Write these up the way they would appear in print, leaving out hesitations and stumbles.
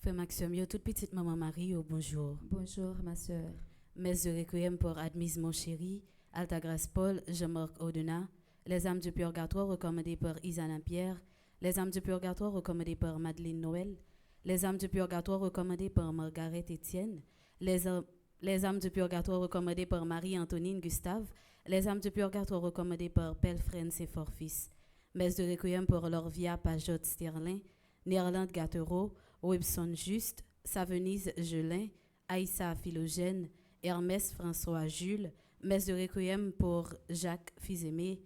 Frère Maxime, yo, toute petite maman Marie, yo, bonjour. Bonjour, ma sœur. Messe de requiem pour Admise mon chéri, Alta Grâce Paul, Jean-Marc Audena, les âmes du purgatoire recommandées par Isana Pierre, les âmes du purgatoire recommandées par Madeleine Noël, les âmes du purgatoire recommandées par Margaret Étienne, les âmes du purgatoire recommandées par Marie-Antonine Gustave, les âmes du purgatoire recommandées par Pelfren Seforfis. Messe de requiem pour Lorvia Pajot Sterling, Néerlande Gattereau, Webson Juste, Savenise Gelin, Aïssa Philogène, Hermès François Jules, messe de requiem pour Jacques Fils-Aimé,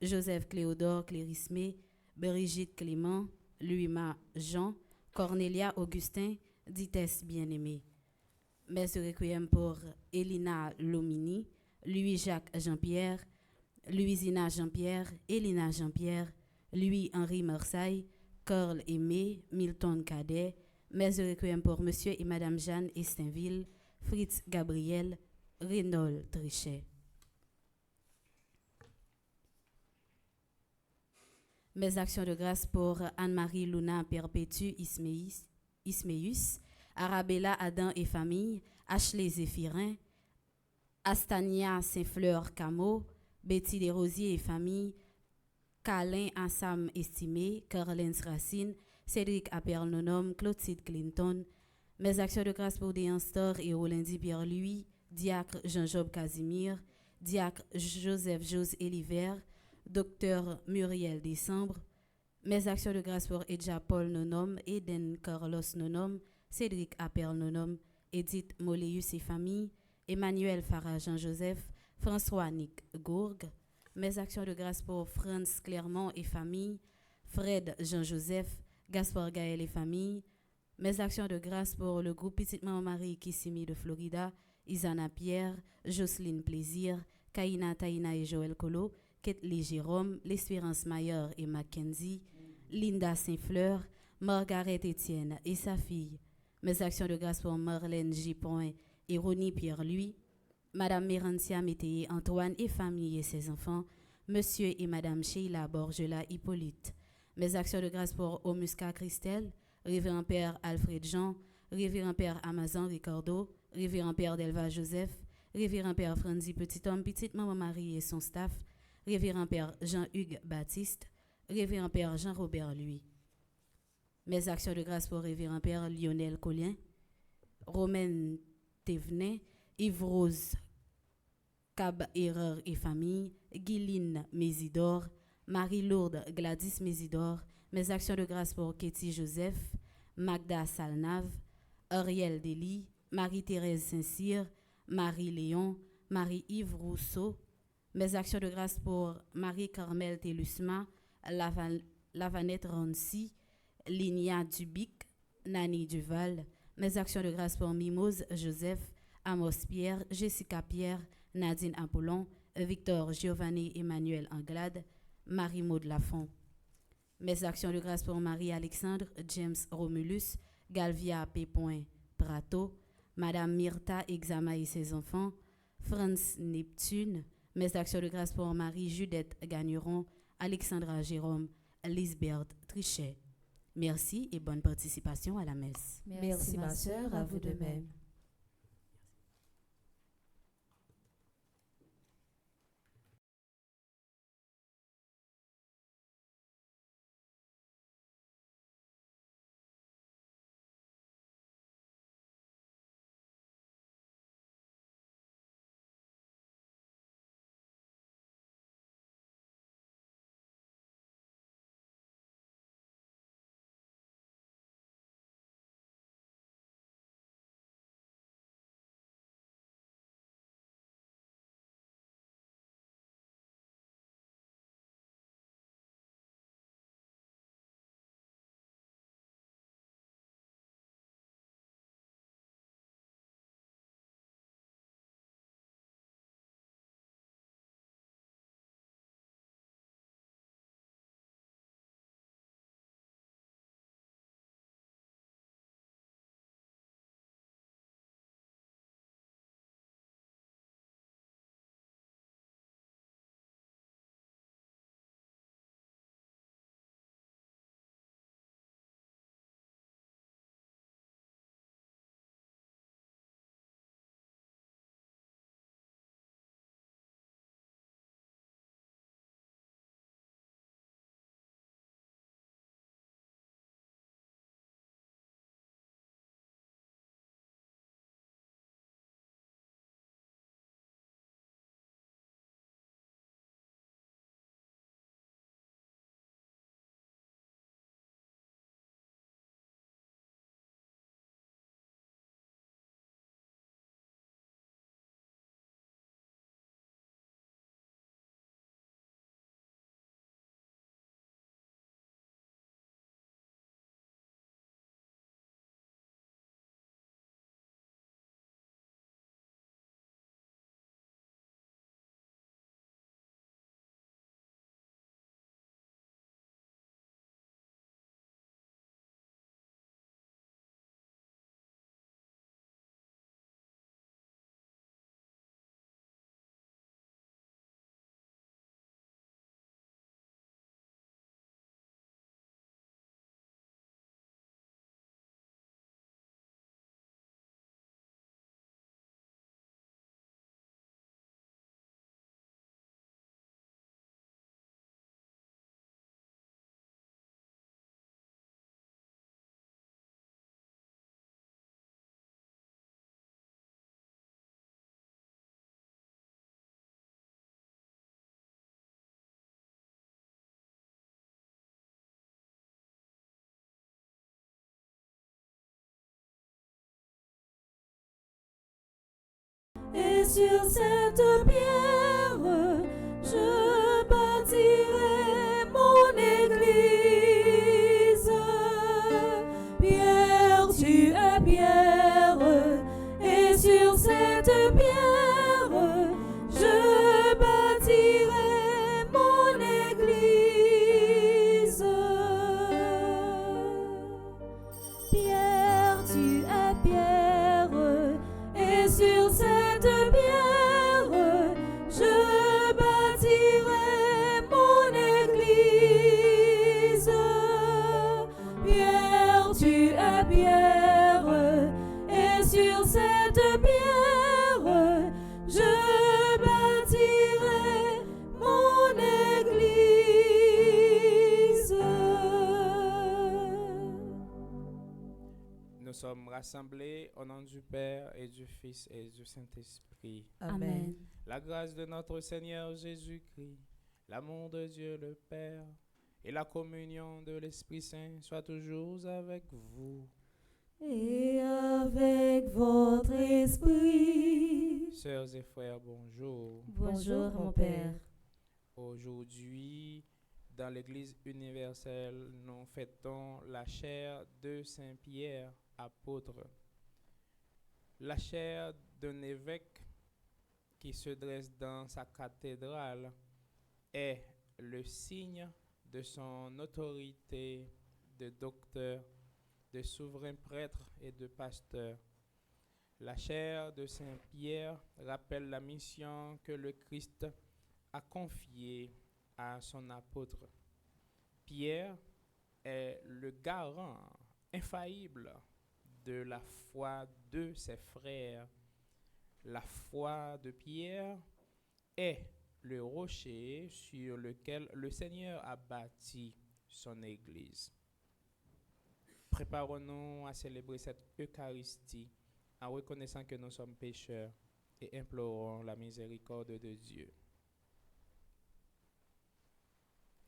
Joseph Cléodore Clérismé, Brigitte Clément, Louis-Ma Jean, Cornelia Augustin, Ditès Bien-Aimé. Messe de requiem pour Elina Lomini, Louis-Jacques Jean-Pierre, Louisina Jean-Pierre, Elina Jean-Pierre, Louis-Henri Marseille, Carl Aimé, Milton Cadet, messe de requiem pour Monsieur et Madame Jeanne Estinville, Fritz Gabriel, Reynold Trichet. Mes actions de grâce pour Anne-Marie Luna Perpétue Isméus, Arabella Adam et famille, Ashley Zéphirin, Astania Saint-Fleur Camo, Betty Desrosiers et famille, Calin Assam Estimé, Caroline Racine, Cédric Apernonom, Clotilde Clinton. Mes actions de grâce pour Déan Stor et Rolandi Pierre-Louis, Diacre Jean-Job Casimir, Diacre Joseph Jose Eliver, Docteur Muriel Décembre. Mes actions de grâce pour Edja Paul Nonom, Eden Carlos Nonom, Cédric Aper Nonom, Edith Moléus et famille, Emmanuel Farah Jean-Joseph, François Nick Gourgue. Mes actions de grâce pour Franz Clermont et famille, Fred Jean-Joseph, Gaspard Gaël et famille. Mes actions de grâce pour le groupe Petite Maman Marie Kissimi de Florida, Isana Pierre, Jocelyne Plaisir, Kaina Taina et Joël Colo, Ketli Jérôme, L'Espérance Mayer et Mackenzie, Linda Saint-Fleur, Margaret Étienne et sa fille. Mes actions de grâce pour Marlène J. Point et Ronnie Pierre-Louis, Madame Mérantia Mété, Antoine et famille et ses enfants, Monsieur et Madame Sheila Borgela Hippolyte. Mes actions de grâce pour Omusca Christelle, Révérend Père Alfred Jean, Révérend Père Amazon Ricardo, Révérend Père Delva Joseph, Révérend Père Franzi Petit Homme, Petite Maman Marie et son staff, Révérend Père Jean-Hugues Baptiste, Révérend Père Jean-Robert Louis. Mes actions de grâce pour Révérend Père Lionel Collin, Romaine Thévenet, Yves-Rose Cab Erreur et famille, Guyline Mésidor, Marie-Lourde Gladys Mésidor. Mes actions de grâce pour Ketty Joseph, Magda Salnave, Ariel Dely, Marie-Thérèse Saint-Cyr, Marie-Léon, Marie-Yves Rousseau. Mes actions de grâce pour Marie-Carmel Télusma, Lavanette Roncy, Linia Dubic, Nani Duval. Mes actions de grâce pour Mimose Joseph, Amos Pierre, Jessica Pierre, Nadine Apollon, Victor Giovanni Emmanuel Anglade, Marie-Maude Lafont. Mes actions de grâce pour Marie-Alexandre, James Romulus, Galvia P. Prato, Madame Myrta Exama et ses enfants, Franz Neptune. Mes actions de grâce pour Marie-Judette Gagneron, Alexandra Jérôme, Lisbeth Trichet. Merci et bonne participation à la messe. Merci ma sœur, à vous de même. sur cette pierre, je bâtirai mon église. Pierre, tu es pierre, et sur cette pierre, je bâtirai mon église. Pierre, tu es pierre, et sur cette pierre, je bâtirai mon église. Pierre, tu es pierre, et sur cette pierre, je bâtirai mon église. Nous sommes rassemblés au nom du Père et du Fils et du Saint-Esprit. Amen. La grâce de notre Seigneur Jésus-Christ, l'amour de Dieu le Père et la communion de l'Esprit Saint soient toujours avec vous. Et avec votre esprit. Sœurs et frères, bonjour. Bonjour, mon Père. Aujourd'hui, dans l'Église universelle, nous fêtons la chaire de Saint-Pierre, apôtre. La chaire d'un évêque qui se dresse dans sa cathédrale est le signe de son autorité de docteur, de souverain prêtre et de pasteur. La chaire de Saint-Pierre rappelle la mission que le Christ a confiée à son apôtre. Pierre est le garant infaillible de la foi de ses frères. La foi de Pierre est le rocher sur lequel le Seigneur a bâti son Église. Préparons-nous à célébrer cette Eucharistie en reconnaissant que nous sommes pécheurs et implorons la miséricorde de Dieu.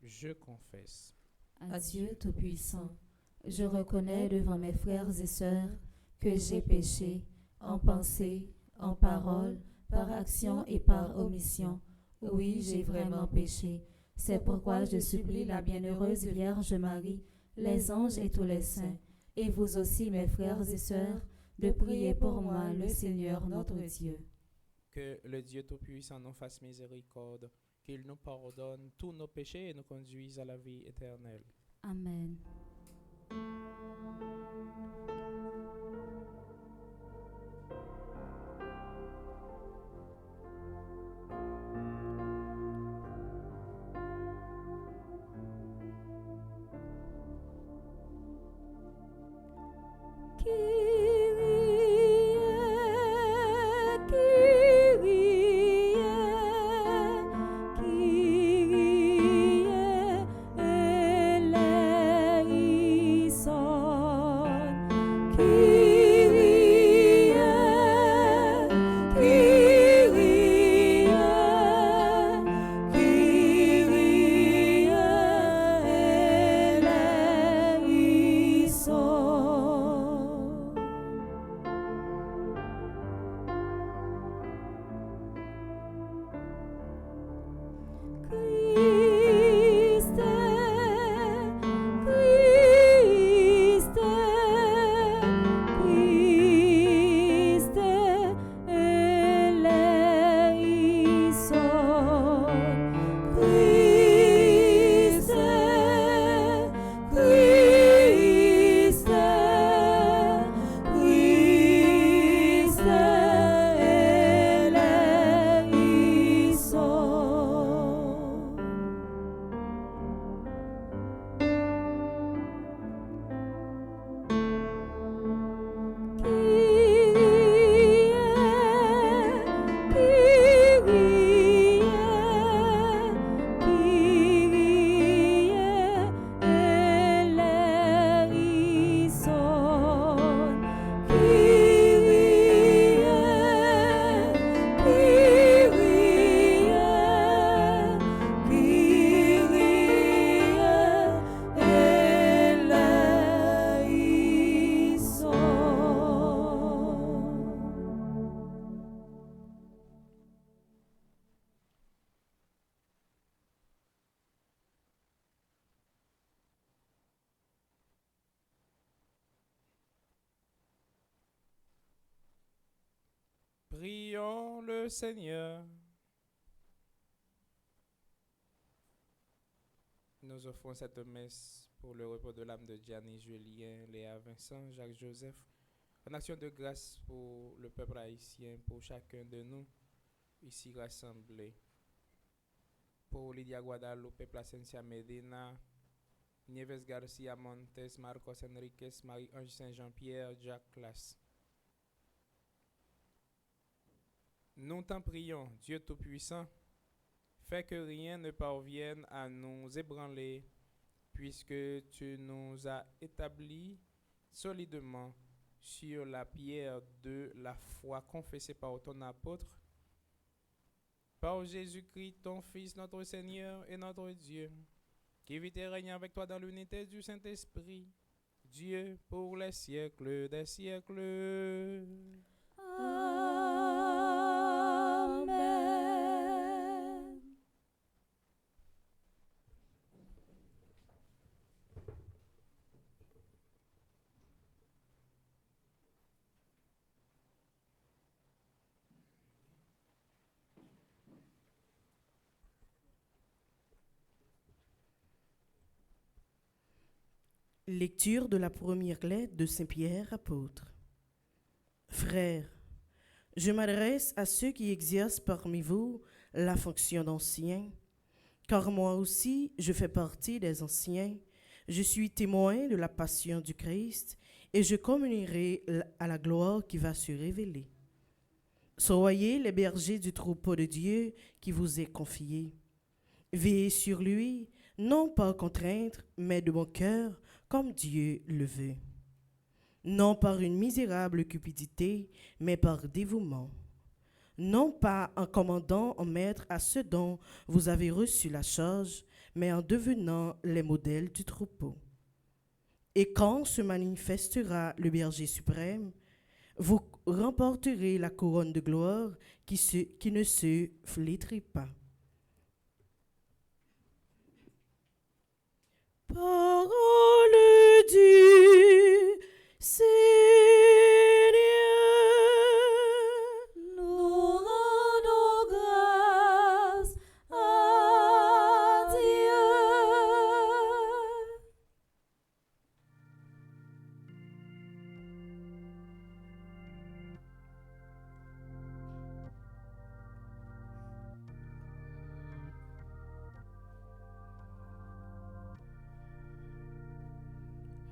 Je confesse À Dieu Tout-Puissant, je reconnais devant mes frères et sœurs que j'ai péché en pensée, en parole, par action et par omission. Oui, j'ai vraiment péché. C'est pourquoi je supplie la bienheureuse Vierge Marie, les anges et tous les saints, et vous aussi, mes frères et sœurs, de prier pour moi, le Seigneur notre Dieu. que le Dieu Tout-Puissant nous fasse miséricorde, qu'il nous pardonne tous nos péchés et nous conduise à la vie éternelle. Amen. Prions le Seigneur. Nous offrons cette messe pour le repos de l'âme de Gianni, Julien, Léa, Vincent, Jacques, Joseph, en action de grâce pour le peuple haïtien, pour chacun de nous ici rassemblés. Pour Lydia Guadalupe, Placencia Medina, Nieves Garcia Montes, Marcos Enriquez, Marie-Ange Saint-Jean-Pierre, Jacques Classe. Nous t'en prions, Dieu Tout-Puissant, fais que rien ne parvienne à nous ébranler, puisque tu nous as établis solidement sur la pierre de la foi confessée par ton apôtre, par Jésus-Christ, ton Fils, notre Seigneur et notre Dieu, qui vit et règne avec toi dans l'unité du Saint-Esprit, Dieu pour les siècles des siècles. Amen. Lecture de la première lettre de Saint Pierre, apôtre. Frères, je m'adresse à ceux qui exercent parmi vous la fonction d'anciens, car moi aussi je fais partie des anciens. Je suis témoin de la passion du Christ et je communierai à la gloire qui va se révéler. Soyez les bergers du troupeau de Dieu qui vous est confié. Veillez sur lui, non par contrainte, mais de bon cœur, comme Dieu le veut. Non par une misérable cupidité, mais par dévouement. Non pas en commandant en maître à ceux dont vous avez reçu la charge, mais en devenant les modèles du troupeau. Et quand se manifestera le berger suprême, vous remporterez la couronne de gloire qui ne se flétrit pas. Parole du Seigneur. Nous rendons grâce à Dieu.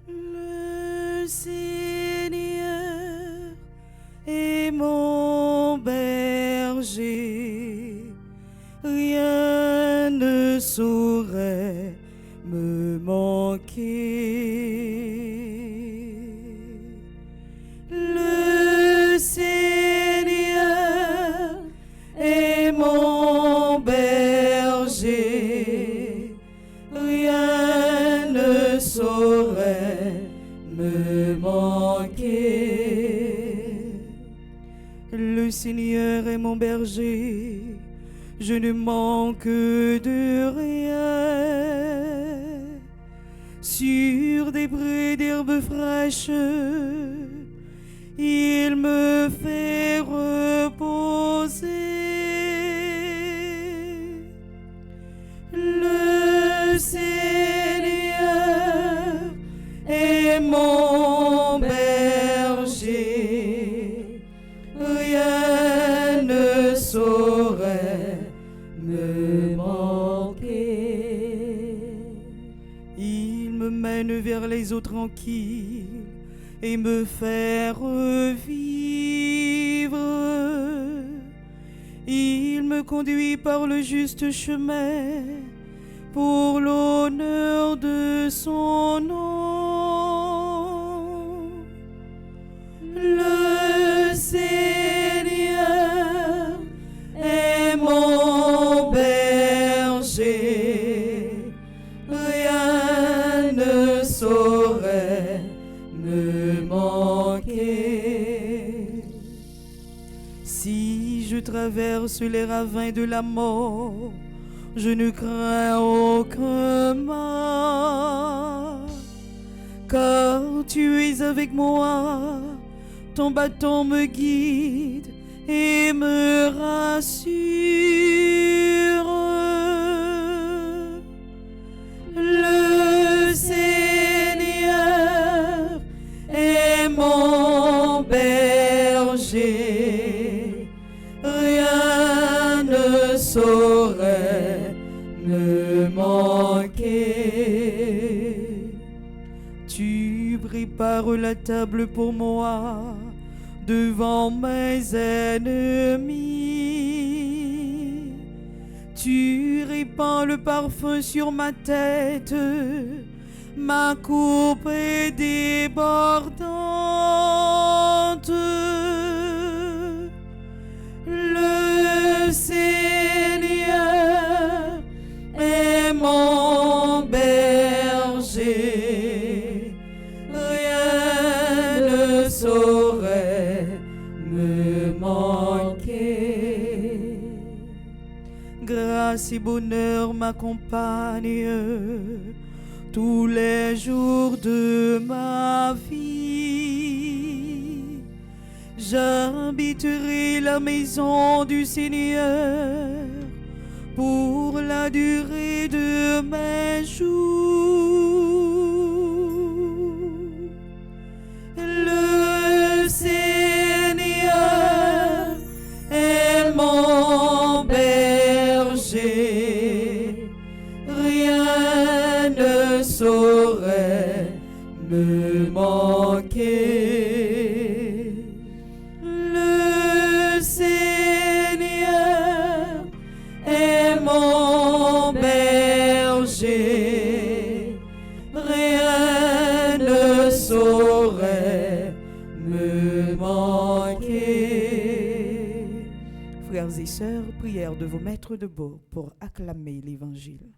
Le Seigneur est mon berger, rien ne saurait me manquer. Le Seigneur est mon berger, rien ne saurait me manquer. Le Seigneur est mon berger, je ne manque de rien. Sur des prés d'herbes fraîches, il me fait reposer. Le Seigneur est mon berger, rien ne saurait me manquer. Il me mène vers les eaux tranquilles et me fait revivre. Il me conduit par le juste chemin pour l'honneur de son nom. Le Seigneur est mon berger, rien ne saurait me manquer. Si je traverse les ravins de la mort, je ne crains aucun mal, car tu es avec moi, ton bâton me guide et me rassure. Le Seigneur est mon berger, rien ne saurait me manquer. Tu prépares la table pour moi devant mes ennemis. Tu répands le parfum sur ma tête, ma coupe est débordante. Le Seigneur est mon berger, rien ne saurait me manquer. Grâce et bonheur m'accompagnent tous les jours de ma vie. J'habiterai la maison du Seigneur pour la durée de mes jours. Le Seigneur est mon berger, rien ne saurait me manquer. Le Seigneur est mon berger, rien ne saurait me manquer. Frères et sœurs, prière de vous mettre debout pour acclamer l'Évangile.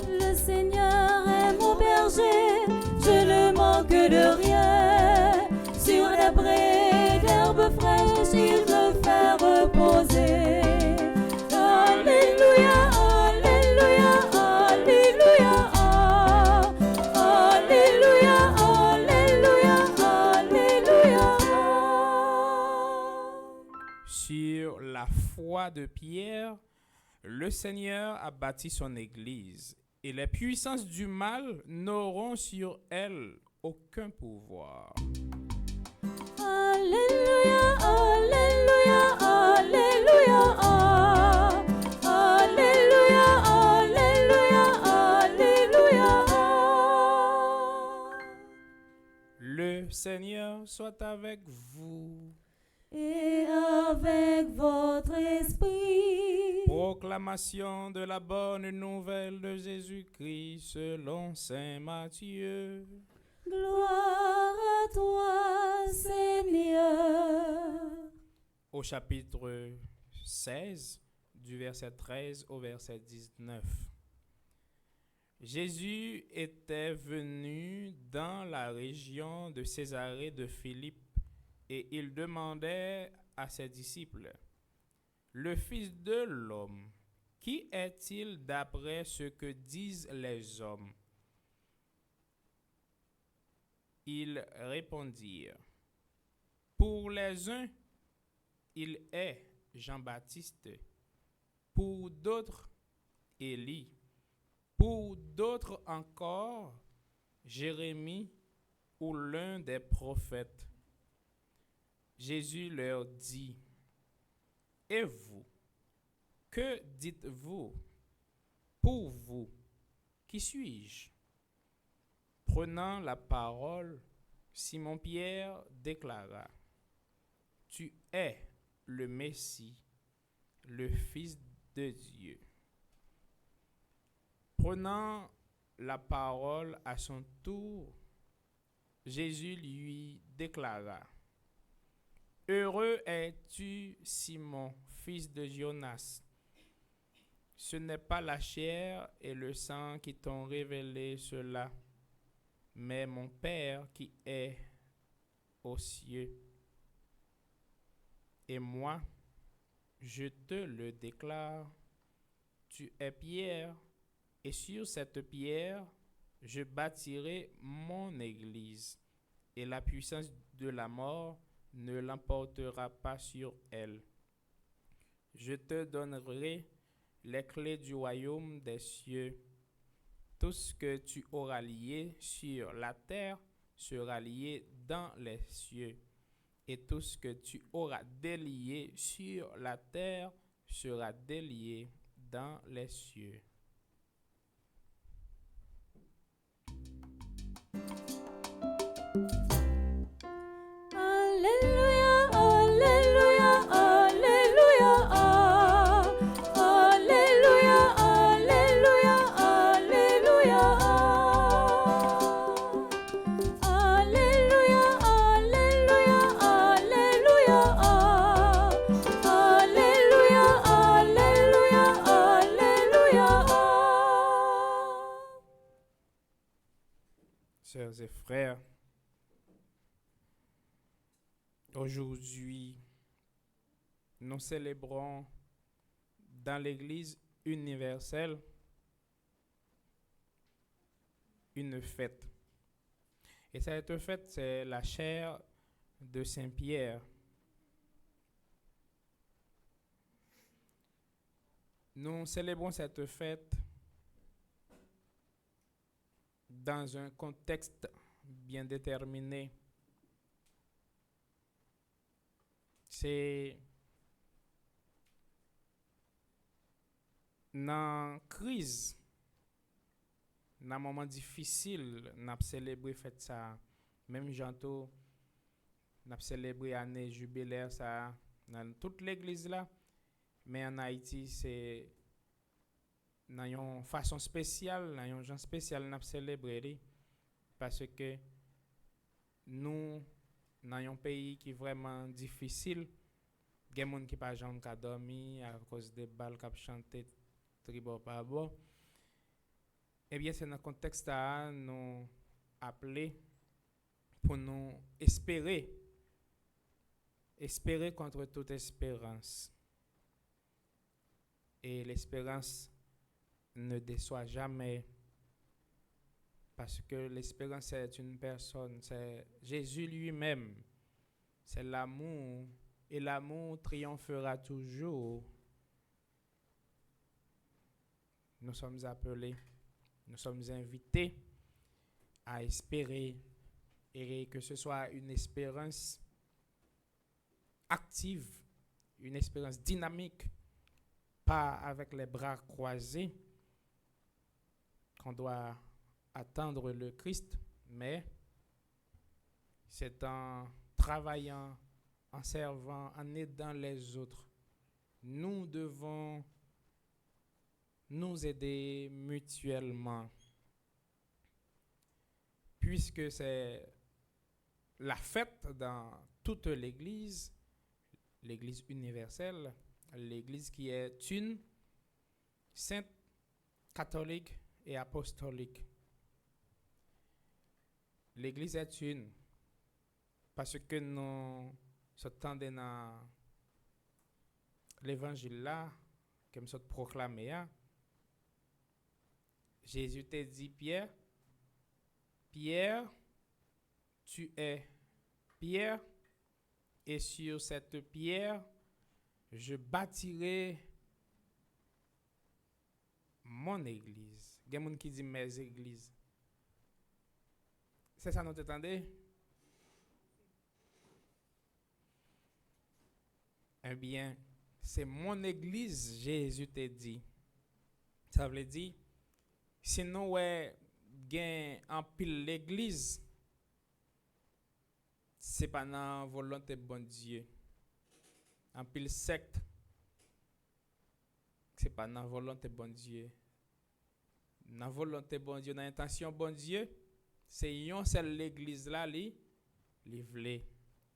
Le Seigneur est mon berger, je ne manque de rien. Sur les prés d'herbes fraîches, il me fait reposer. Alléluia, alléluia, alléluia, ah. Alléluia, alléluia, alléluia. Sur la foi de Pierre, le Seigneur a bâti son Église, et les puissances du mal n'auront sur elle aucun pouvoir. Alléluia, alléluia, alléluia, ah. Alléluia, alléluia, alléluia, ah. Le Seigneur soit avec vous. Et avec votre esprit. Proclamation de la bonne nouvelle de Jésus-Christ selon saint Matthieu. Gloire à toi, Seigneur. Au chapitre 16, du verset 13 au verset 19. Jésus était venu dans la région de Césarée de Philippe et il demandait à ses disciples: le Fils de l'homme, qui est-il d'après ce que disent les hommes? Ils répondirent: pour les uns, il est Jean-Baptiste, pour d'autres, Élie, pour d'autres encore, Jérémie ou l'un des prophètes. Jésus leur dit: et vous, que dites-vous? Pour vous, qui suis-je? Prenant la parole, Simon-Pierre déclara: tu es le Messie, le Fils de Dieu. Prenant la parole à son tour, Jésus lui déclara, « Heureux es-tu, Simon, fils de Jonas. Ce n'est pas la chair et le sang qui t'ont révélé cela, mais mon Père qui est aux cieux. Et moi, je te le déclare, tu es Pierre, et sur cette pierre, je bâtirai mon église, et la puissance de la mort ne l'emportera pas sur elle. Je te donnerai les clés du royaume des cieux. Tout ce que tu auras lié sur la terre sera lié dans les cieux, et tout ce que tu auras délié sur la terre sera délié dans les cieux. Alléluia, Alléluia, Alléluia, Alléluia, Alléluia, Alléluia, Alléluia, Alléluia, Alléluia, Alléluia, Alléluia, Alléluia. Sœurs et frères, aujourd'hui, nous célébrons dans l'Église universelle une fête. Et cette fête, c'est la chair de Saint-Pierre. Nous célébrons cette fête dans un contexte bien déterminé. C'est dans crise, dans moment difficile, n'a célébré fête ça. Même janto, n'a célébré année jubilaire ça dans toute l'église là. Mais en Haïti, c'est dans une façon spéciale, dans un genre spécial n'a célébré parce que nous dans un pays qui est vraiment difficile, il y a des gens qui pas jamais dormi à cause des balles qui chantent tribo par bord. Eh bien, c'est dans ce contexte là nous appeler pour nous espérer contre toute espérance. Et l'espérance ne déçoit jamais. Parce que l'espérance est une personne, c'est Jésus lui-même. C'est l'amour. Et l'amour triomphera toujours. Nous sommes appelés, nous sommes invités à espérer. Et que ce soit une espérance active, une espérance dynamique, pas avec les bras croisés, qu'on doit attendre le Christ, mais c'est en travaillant, en servant, en aidant les autres. Nous devons nous aider mutuellement, puisque c'est la fête dans toute l'Église, l'Église universelle, l'Église qui est une, sainte, catholique et apostolique. L'Église est une parce que nous sommes dans l'évangile là, que nous sommes proclamés. Jésus t'a dit, Pierre, Pierre, tu es Pierre, et sur cette pierre, je bâtirai mon église. Il y a des gens qui disent mes églises. C'est ça, nous t'entendez? Eh bien, c'est mon église, Jésus t'a dit. Ça veut dire, si nous avons en pile l'église, c'est pas dans la volonté de bon Dieu. En pile secte, c'est pas dans la volonté de bon Dieu. Dans la volonté de bon Dieu, dans l'intention de bon Dieu, c'est yon seul l'église là li vle.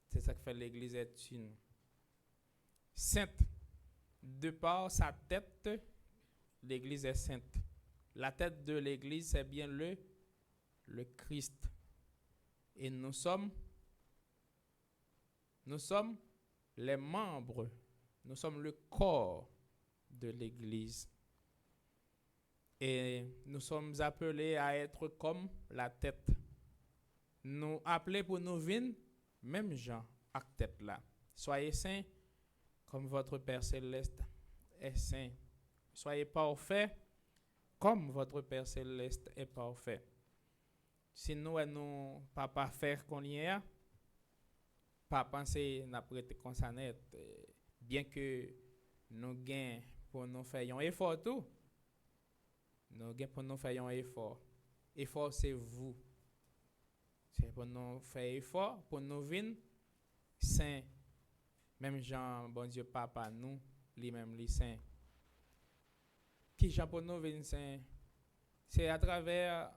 C'est ça qui fait l'église est une. Sainte, de par sa tête, l'église est sainte. La tête de l'église, c'est bien le Christ. Et nous sommes les membres, nous sommes le corps de l'église. Et nous sommes appelés à être comme la tête. Nous appelés pour nous venir, même gens, à tête là. Soyez saints comme votre Père céleste est saint. Soyez parfaits comme votre Père céleste est parfait. Si nous ne pas parfaits qu'on y est, pas penser n'a prêté comme ça net, bien que nous gagnons pour nous faire un effort tout. Nous gagnons pour nous faire un effort. Effort c'est vous. C'est pour nous faire effort pour nous venir saint. Même Jean, bon Dieu, papa, nous, lui-même, les saints. Qui Jean pour nous venir saint? C'est à travers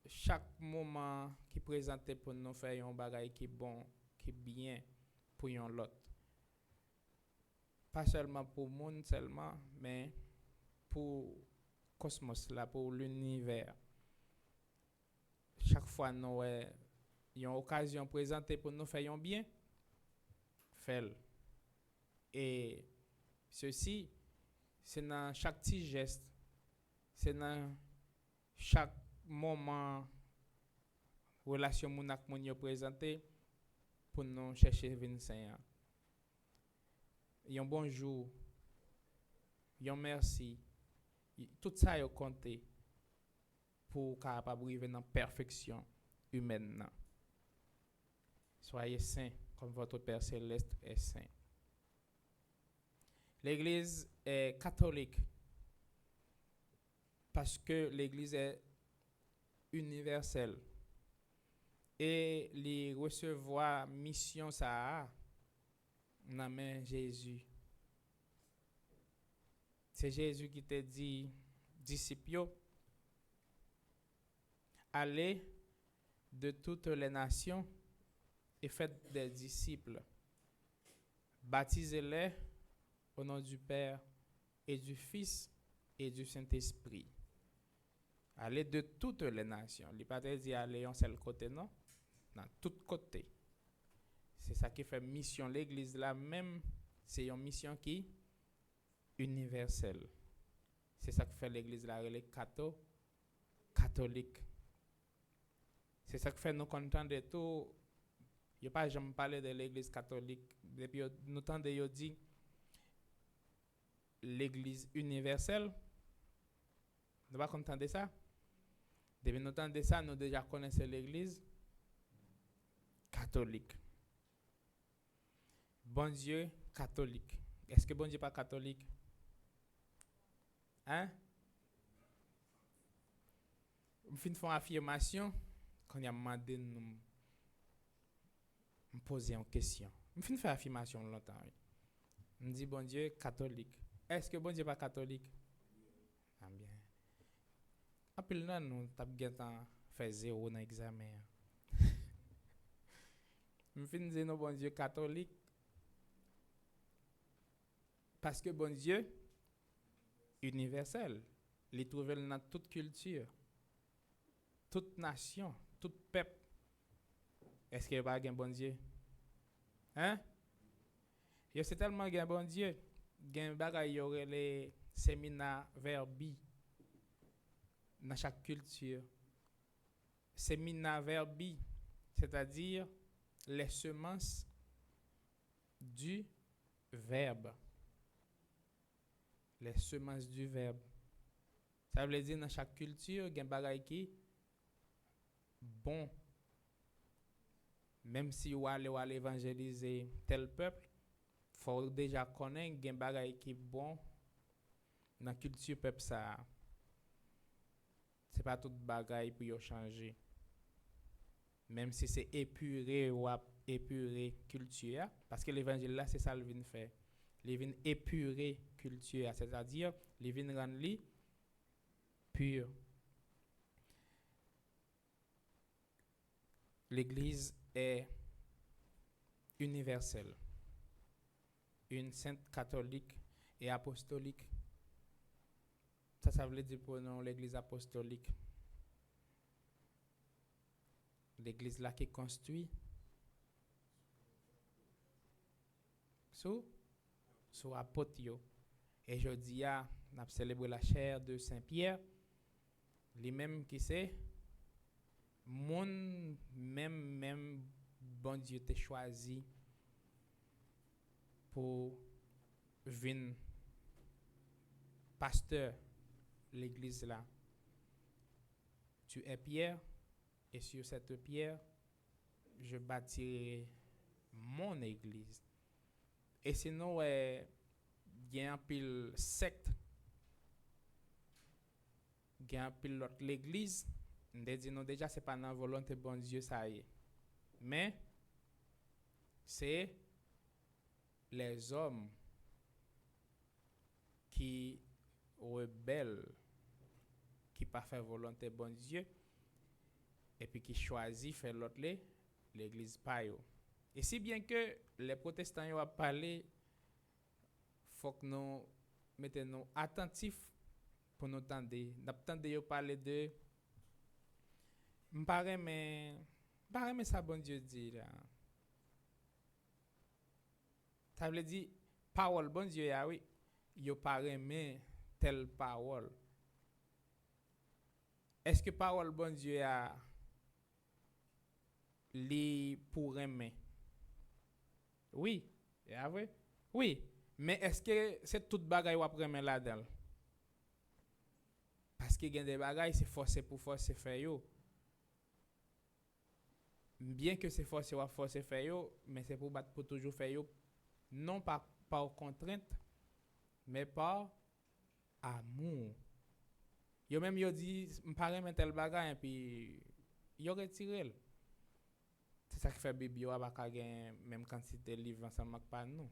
chaque moment qui présente pour nous faire un bagage qui est bon, qui est bien pour l'autre. Pas seulement pour le monde seulement, mais pour le cosmos, là, pour l'univers. Chaque fois nous avons une occasion présentée pour nous faire un bien, fait. Et ceci, c'est dans chaque petit geste, c'est dans chaque moment, relation monak moun yo présenté pour nous chercher 25 ans. Un bonjour, un merci, tout ça est compté pour capable arriver dans la perfection humaine. Soyez saints comme votre Père céleste est saint. L'Église est catholique parce que l'Église est universelle et les recevoir mission ça dans main Jésus. C'est Jésus qui te dit disciples, allez de toutes les nations et faites des disciples. Baptisez-les au nom du Père et du Fils et du Saint-Esprit. Allez de toutes les nations. Il n'est pas dit aller en seul côté, non? Dans tous côtés. C'est ça qui fait mission. L'église là même, c'est une mission qui est universelle. C'est ça qui fait l'église là, elle est catholique. C'est ça qui fait nous contents de tout. Il n'y a pas jamais parlé de l'église catholique. Depuis nous temps de dit l'église universelle. Nous pas content de ça. Depuis nous temps de ça, nous déjà connaissons l'église catholique. Bon Dieu catholique. Est-ce que bon Dieu pas catholique? Hein? On fait une affirmation quand il y a demandé nous me poser une question. On fait une affirmation longtemps. On dit bon Dieu catholique. Est-ce que bon Dieu pas catholique? Ah bien. Après là nous t'as fait 0 dans l'examen. On fait dire non bon Dieu catholique parce que bon Dieu universel, il trouve dans toute culture, toute nation, tout peuple. Est-ce qu'il n'y a pas un bon Dieu? Hein? C'est tellement un bon Dieu. Il y aurait les séminaires verbi dans chaque culture. Séminaires verbi, c'est-à-dire les semences du verbe. Les semences du verbe. Ça veut dire dans chaque culture, il y a un bagage qui bon. Même si vous allez évangéliser tel peuple, il faut déjà connaître qu'il y a un bagage qui bon dans la culture peuple ça. C'est pas tout bagage pour changer. Même si c'est épuré ou épuré culture, parce que l'évangile là, c'est ça le vient faire. Il vient épurer culture, c'est-à-dire il vient rendre li pur. l'Église est universelle, une sainte catholique et apostolique. Ça veut dire pour nous l'Église apostolique. L'Église là qui construit sous apôtre. Et jeudi, on a célébré la chair de Saint-Pierre. Lui-même qui c'est, mon même bon Dieu t'a choisi pour venir pasteur l'église là. Tu es Pierre, et sur cette pierre, je bâtirai mon église. Et sinon, il y a un pile secte, il y a un pile l'autre l'église. On dit non, déjà, c'est pas dans la volonté de bon Dieu, ça y est. Mais, c'est les hommes qui rebellent, qui pas fait volonté de bon Dieu, et puis qui choisit faire l'autre l'église pas yo. Et si bien que les protestants ont parlé, faut que nous mettons attentifs pour nous entendre. Nous attendons parler de m'pare mais ça bon Dieu dit là. Ça veut dire parole bon Dieu ya oui, yo parle mais telle parole. Est-ce que parole bon Dieu a li pour aimer? Oui, ya vrai? Oui, mais est-ce que c'est toute bagaille ou après aimer là-dedans? Parce que gen des bagailles c'est forcé pour forcer faire yo. Bien que c'est forcé ou forcer faire yo, mais c'est pour battre pour toujours faire yo, non pas par contrainte, mais par amour. Yo même yo dit m'pare men tel bagaille et puis yo retiré. C'est ça qui fait Bible yo pas gain même quantité de livres ensemble avec pas nous.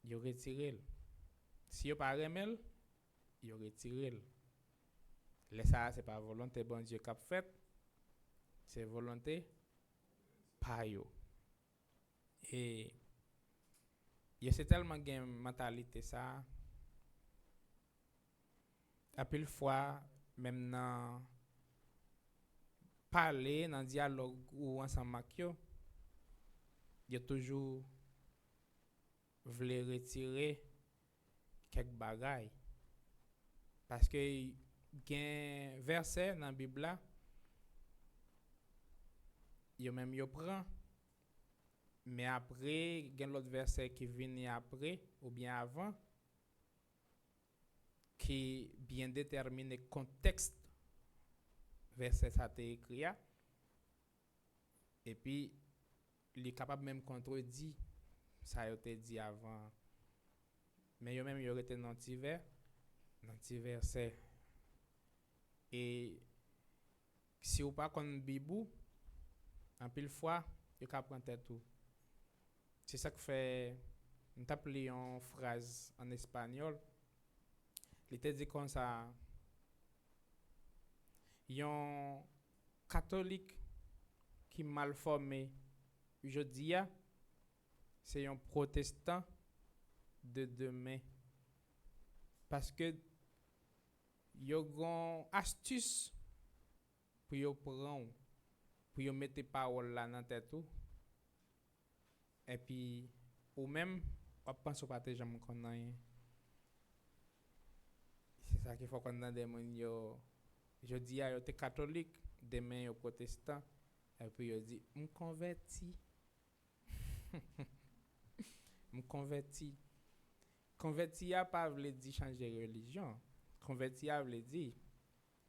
Yo retiré. Si yo pas remel, yo retiré. Laisse ça c'est pas volonté bon Dieu qu'a fait. C'est volonté pas yo. Et c'est tellement une mentalité ça. À pile fois même dans parler dans dialogue ou ensemble avec yo, il a toujours voulu retirer quelques bagailles parce que il y a un verset dans la Bible là, yo même yo prend, mais après il y a l'autre verset qui vient après ou bien avant qui bien détermine le contexte verset ça t'est écrit et puis il est capable même contredire ça a été dit avant, mais yo même yo était dans petit verset. Et si ou pas connaît Bible en pile fois yo ka prendre tête tout. C'est ça que fait on t'appelle une phrase en espagnol. Il était dit comme ça: yon catholique qui mal formé je dis c'est un protestant de demain parce que yo gon astuce pour yo prendre pour yo mettre parole là dans tête tout et puis ou même on pense pas te jamais connait. C'est ça qu'il faut qu'on ait des monde yo. Je dis yo t'es catholique, demain yo protestant et puis yo dit me converti. Me converti. Converti a pas veut dire changer religion. Converti a veut dire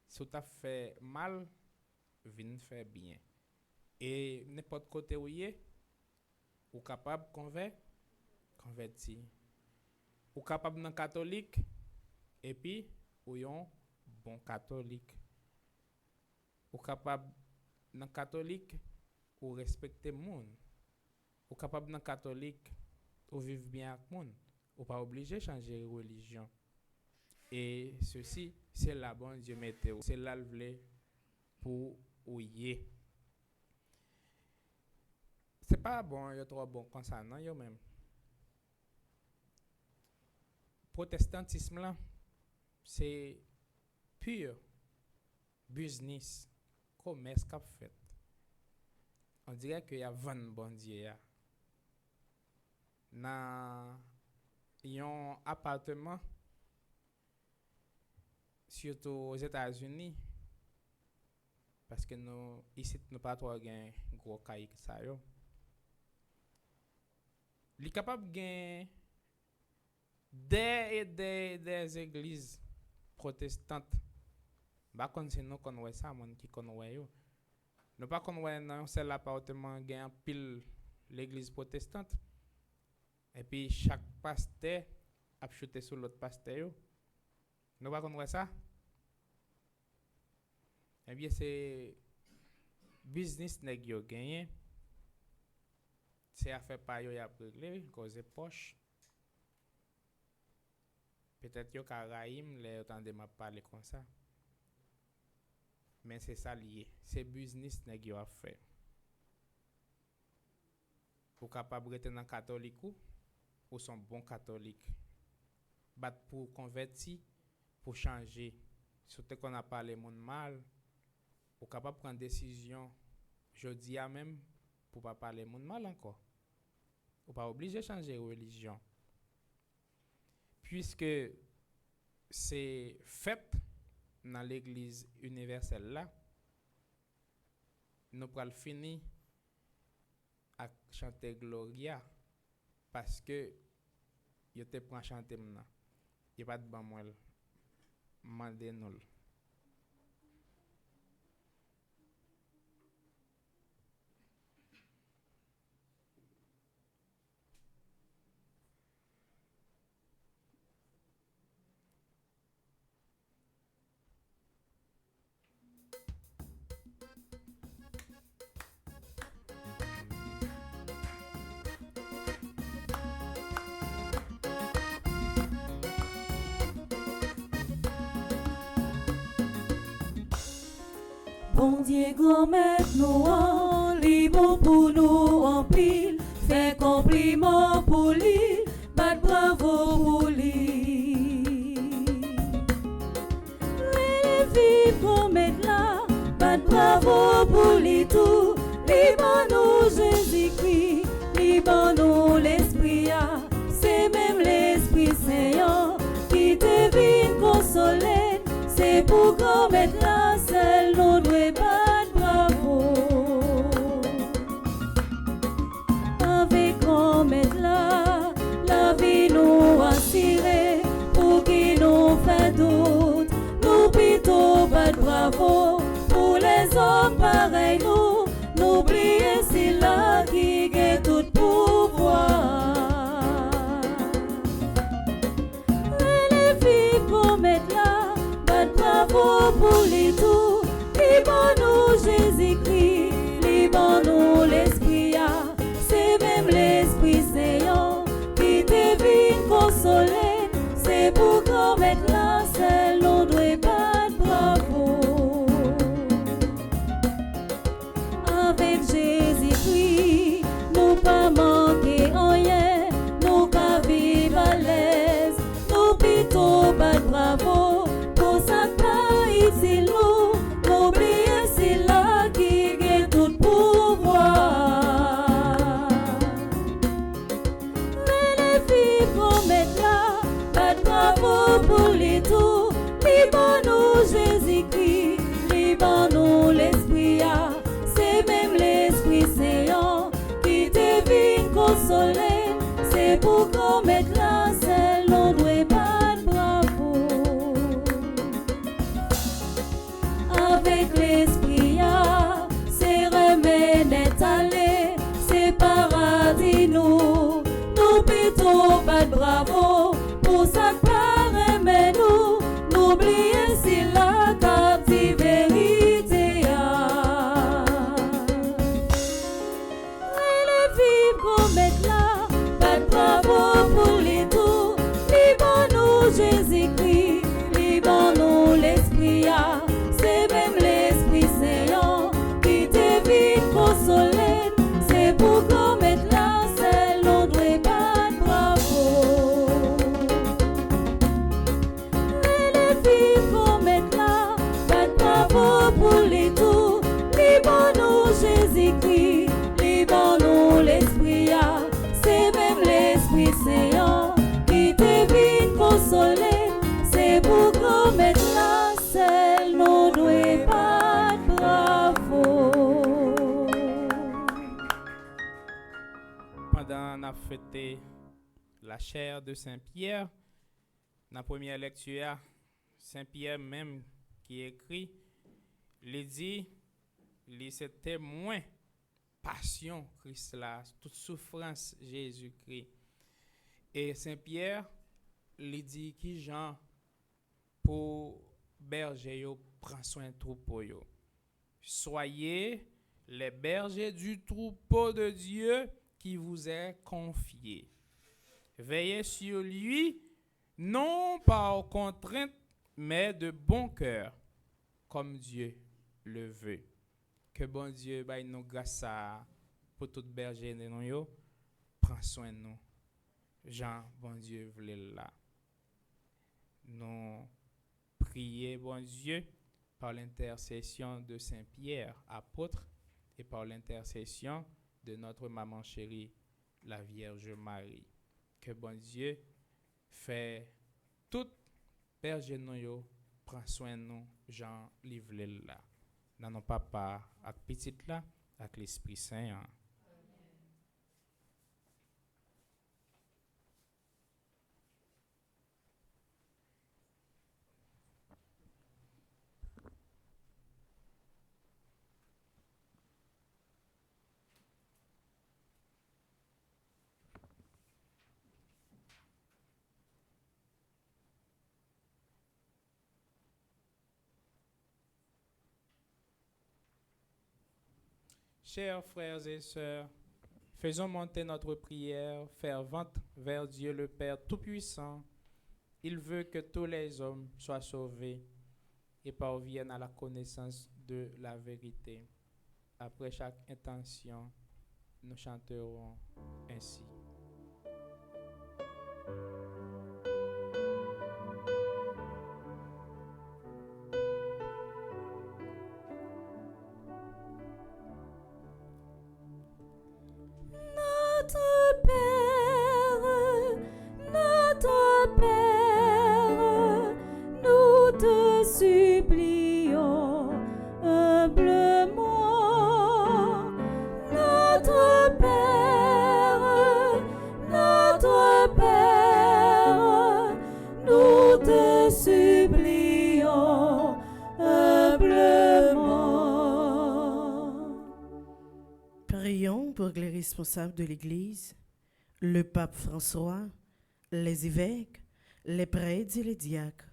si tu as fait mal, viens faire bien. Et n'importe côté où y est, ou capable converti. Ou capable dans catholique et puis ou yon bon catholique. Ou capable dans catholique ou respecter monde. Ou capable dans catholique ou vivre bien avec monde. Ou pas obligé de changer de religion. Et ceci, c'est la bonne Dieu météo. C'est là le pour ou y est. c'est pas bon, yo trop bon comme ça, non, yo même. Protestantisme là, c'est pur business, commerce qu'a fait. On dirait qu'il y a 20 bon Dieu. Dans un appartement, surtout aux États-Unis, parce que nous, ici, nous pas trop gain gros cahier que ça yo. Li capable gain des églises protestantes. Ba kon c'est nous qu'on voit ça, mon qui connaît yo. Nous pas qu'on voit dans un seul appartement gain pile l'église protestante. Et puis chaque pasteur a chuté sur l'autre pasteur yo. Nous pas qu'on voit ça. Eh bien, c'est business nèg yo gagné. C'est affaire pa yo y a réglé, cause poche. Peut-être yo ka raïm les autant de m'a parler comme ça. Mais c'est ça lié, c'est business nèg yo a fait. Ou capable rester dans catholique ou son bon catholique. Bat pour convertir, pour changer. Surtout qu'on a parlé monde mal. Ou capable prendre décision jodi a même pour pas parler monde mal encore. Ou pas obligé de changer religion. Puisque c'est fait dans l'église universelle là, nous pral fini à chanter Gloria parce que yo te prend chanter maintenant. Y pas de ban moi mandé nous. Bon Dieu, grand maître nous en, libre pour nous en pile, fait compliment pour lui, bat bravo pour lui. Les filles grand maître là, bat bravo pour lui tout, libre nous Jésus-Christ, libre nous l'Esprit, c'est même l'Esprit Saint qui te vient consoler. C'est pour qu'on mette la selle, nous devons battre bravo. Avec qu'on mette la vie nous assurer, pour qui nous fait doute, nous plutôt battre bravo. Pour les hommes pareils, nous n'oubliez c'est là qui gagne tout pouvoir. Les filles qu'on mette là, bravo pour les tout, libre nous Jésus-Christ, libre nous l'Esprit, c'est même l'Esprit Saint qui te vient consoler, c'est pour qu'on mette la selle, nous doit battre bravo. Avec Jésus-Christ, nous pas manquer rien, nous pas vivre à l'aise, nous plutôt battre bravo. C'est nous, n'oubliez c'est là qui gagne tout pouvoir. Les filles qu'on mette là, bat bravo pour les tout, libre nous Jésus-Christ, libre nous l'Esprit, c'est même l'Esprit Saint qui te vient consoler, c'est pour qu'on mette la selle, on doit battre bravo. Avec l'Esprit, c'est remède aller, c'est paradis nous plutôt pas de bravo, pour ça que mais nous, n'oubliez si la captive vérité. Les vives qu'on mette là, pas de bravo pour les tout, libre nous Jésus-Christ, libre nous l'Esprit. C'est même l'Esprit Saint qui te vient consoler, c'est pour qu'on l'Esprit Saint qui te vient consoler. C'est pour grand mettre la selle, nous doit pas bravo. Pendant la fête la chair de Saint-Pierre, dans la première lecture, Saint-Pierre même qui écrit, il dit, il se témoin passion Christ là, toute souffrance Jésus-Christ. Et Saint-Pierre, il dit qui Jean pour berger yo prend soin de troupeau yo. Soyez les bergers du troupeau de Dieu qui vous est confié. Veillez sur lui, non par contrainte, mais de bon cœur, comme Dieu le veut. Que bon Dieu baille nous grâce pour tout berger de nous yo, prend soin de nous. Jean, bon Dieu, voulait là. Nous prions, bon Dieu, par l'intercession de Saint-Pierre, apôtre, et par l'intercession de notre maman chérie, la Vierge Marie. Que bon Dieu fait tout berger nous yo, prend soin de nous, Jean livre là. Dans nos papa ak petit là, avec l'Esprit Saint. Hein. Chers frères et sœurs, faisons monter notre prière fervente vers Dieu le Père Tout-Puissant. Il veut que tous les hommes soient sauvés et parviennent à la connaissance de la vérité. Après chaque intention, nous chanterons ainsi. Notre Père, nous te supplions humblement. Notre Père, nous te supplions humblement. Prions pour les responsables de l'Église, le pape François, les évêques, les prêtres et les diacres.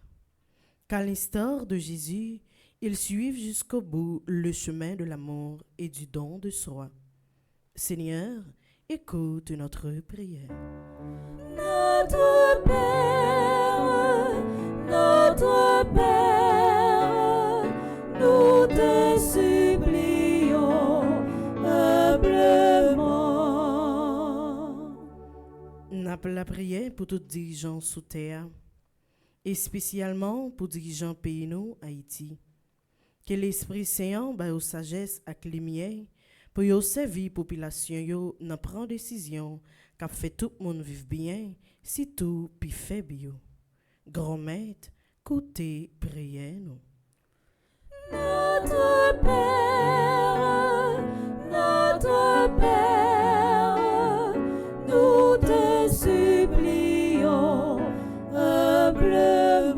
Qu'à l'instar de Jésus, ils suivent jusqu'au bout le chemin de l'amour et du don de soi. Seigneur, écoute notre prière. Notre Père, nous te supplions humblement. N'appelle la prière pour tous dirigeants sous terre, et spécialement pour dirigeants pays nous, Haïti. Que l'Esprit Saint ba aux sagesse ak lumière pour yo servir population yo nan prend décision qu'a fait tout le monde vivre bien, si tout pi fait bio. Grand maître, côté prière nous. Notre Père, nous te supplions humblement.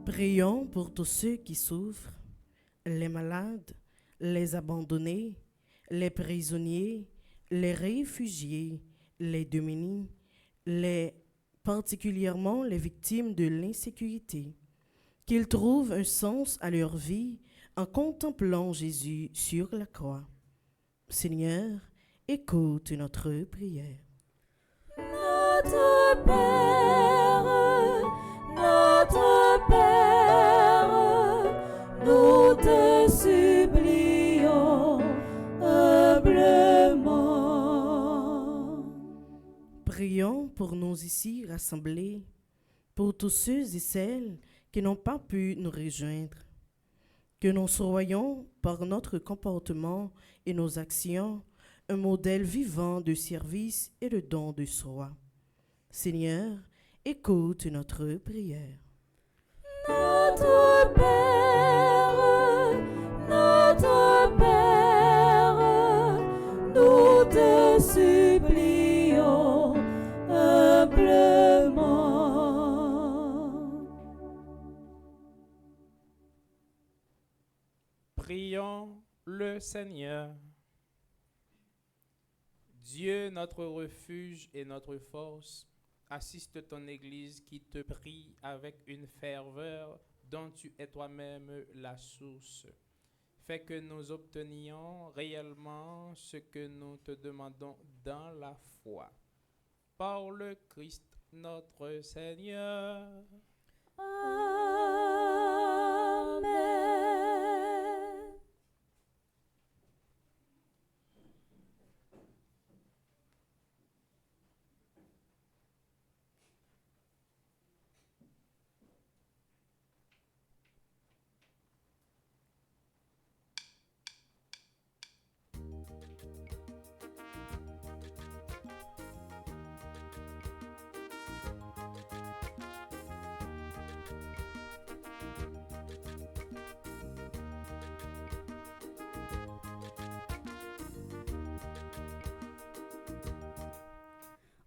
Prions pour tous ceux qui souffrent, les malades, les abandonnés, les prisonniers, les réfugiés, les démunis, particulièrement les victimes de l'insécurité, qu'ils trouvent un sens à leur vie en contemplant Jésus sur la croix. Seigneur, écoute notre prière. Notre Père, nous te supplions humblement. Prions pour nous ici rassemblés, pour tous ceux et celles qui n'ont pas pu nous rejoindre. Que nous soyons, par notre comportement et nos actions, un modèle vivant de service et de don de soi. Seigneur, écoute notre prière. Notre Père, nous te supplions humblement. Prions le Seigneur. Dieu, notre refuge et notre force, assiste ton Église qui te prie avec une ferveur dont tu es toi-même la source. Fais que nous obtenions réellement ce que nous te demandons dans la foi. Par le Christ notre Seigneur. Amen.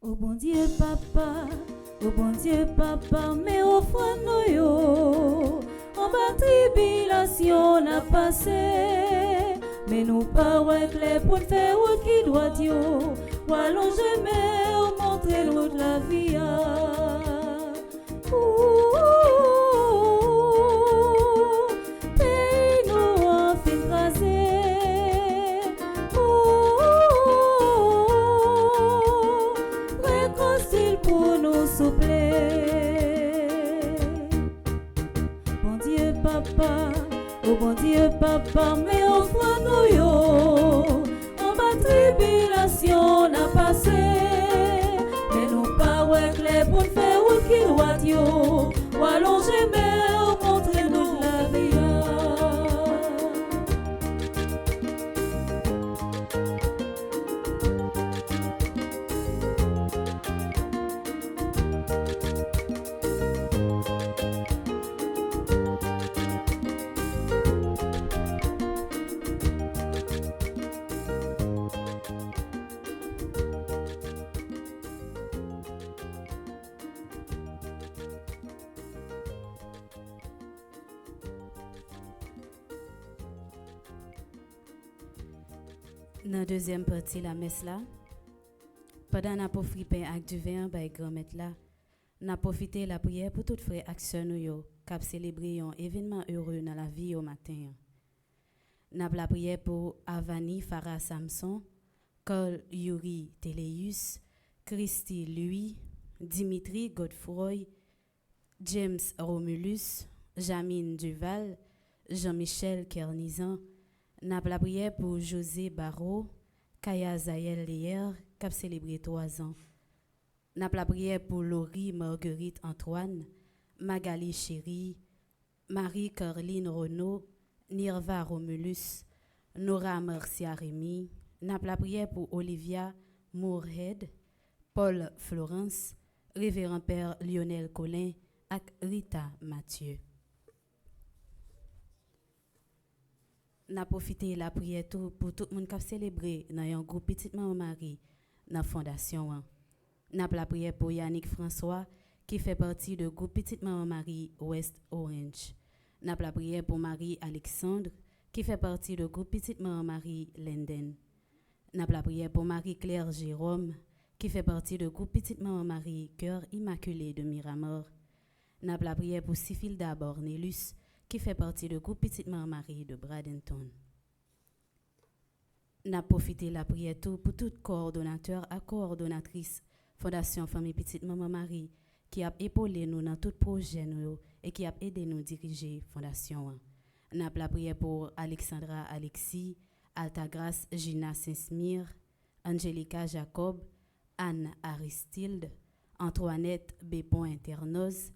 Oh bon Dieu papa, mais offre nous yo. En bas tribulation n'a passé, mais nous pas clair pour faire route qui doit Dieu. Ou allonger mais ou montrer route la vie. Pays nous en fin crasé. Pour nous soupler. Bon Dieu papa, oh bon Dieu papa, mais offre nous yo. En bas tribulation n'a passé, mais nous pas clair pour faire route qui doit Dieu. Ou allonger mais ou montrer nous la vie. Dans la deuxième partie la messe là, pendant n'a profité avec du vin by grand-mère là, n'a profité la prière pour toutes frères actions nous yo cap célébrer un événement heureux dans la vie au matin. N'a la prière pour Avani Farah Samson, Col Yuri Teleus, Christy Louis, Dimitri Godefroy, James Romulus, Jamine Duval, Jean-Michel Kernizan. N'a la prière pour José Barrault, Kaya Zayel Leyer, qui a célébré 3 ans. N'a la prière pour Laurie Marguerite Antoine, Magali Chéri, Marie-Caroline Renaud, Nirva Romulus, Nora Marcia Rémy. N'a la prière pour Olivia Moorhead, Paul Florence, Révérend Père Lionel Collin et Rita Mathieu. N'a profité la prière tout pour tout le monde qui a célébré dans un groupe Petite Maman Marie dans la fondation. N'a la prière pour Yannick François qui fait partie du groupe Petite Maman Marie West Orange. N'a la prière pour Marie Alexandre qui fait partie du groupe Petite Maman Marie Linden. N'a la prière pour Marie Claire Jérôme qui fait partie du groupe Petite Maman Marie Cœur Immaculé de Miramor. N'a la prière pour Sifilda Bornelus qui fait partie du groupe Petite Maman Marie de Bradenton. N'a profité la prière tout pour tout coordonnateur et coordonnatrice Fondation Famille Petite Maman Marie qui a épaulé nous dans tout projet nous et qui a aidé nous diriger Fondation. N'a la prière pour Alexandra Alexis, Altagrace Gina Saint-Smir, Angelica Jacob, Anne Aristide, Antoinette Bépon Internoz,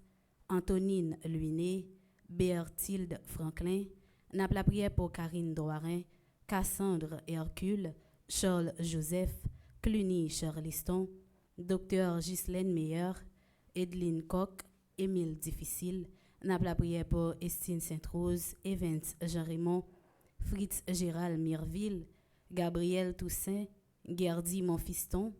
Antonine Luiné, Berthilde Franklin. N'a la prière pour Karine Doirin, Cassandre Hercule, Charles Joseph, Cluny Charleston, Dr. Ghislaine Meyer, Edline Koch, Émile Difficile, n'a la prière pour Estine Sainte-Rose, Evans Jean-Raymond, Fritz Gérald Mirville, Gabriel Toussaint, Gerdy Monfiston,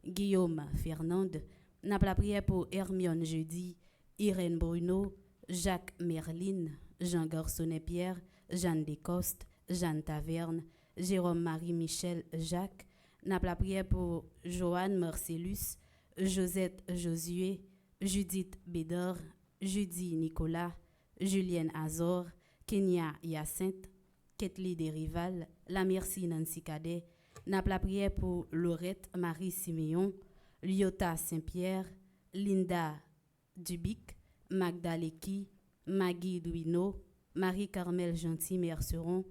Guillaume Fernande, n'a la prière pour Hermione Jeudi, Irène Bruno, Jacques Merline, Jean Garçonnet-Pierre, Jeanne Descostes, Jeanne Taverne, Jérôme Marie-Michel Jacques, n'a la prière pour Joanne Marcellus, Josette Josué, Judith Bédard, Judy Nicolas, Julienne Azor, Kenya Hyacinthe, Ketli Desrival, La Merci Nancy Cadet, n'a la prière pour Laurette Marie Siméon, Lyota Saint-Pierre, Linda Dubic, Magda Lecky, Maggie Duino, Marie-Carmel Gentil Merceron,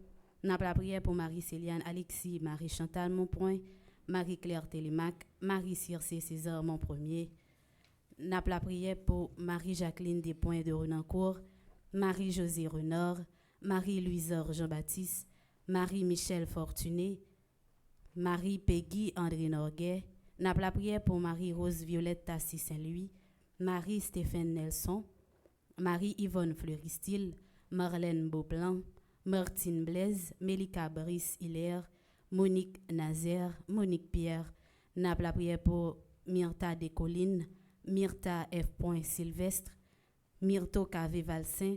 n'a la prière pour Marie-Céliane Alexis, Marie-Chantal Monpoint, Marie-Claire Télémac, Marie-Circé César Monpremier, n'a la prière pour Marie-Jacqueline Despoints de Renancourt, Marie-Josée Renard, Marie-Louise Jean-Baptiste, Marie-Michel Fortuné, Marie-Peggy André Norguet, n'a la prière pour Marie-Rose Violette Tassi Saint-Louis, Marie-Stéphane Nelson, Marie-Yvonne Fleuristil, Marlène Beauplan, Martine Blaise, Mélika Brice Hilaire, Monique Nazaire, Monique Pierre, n'a la prière pour Myrta Descollines, Myrta F. Sylvestre, Myrto K.V. Valsin,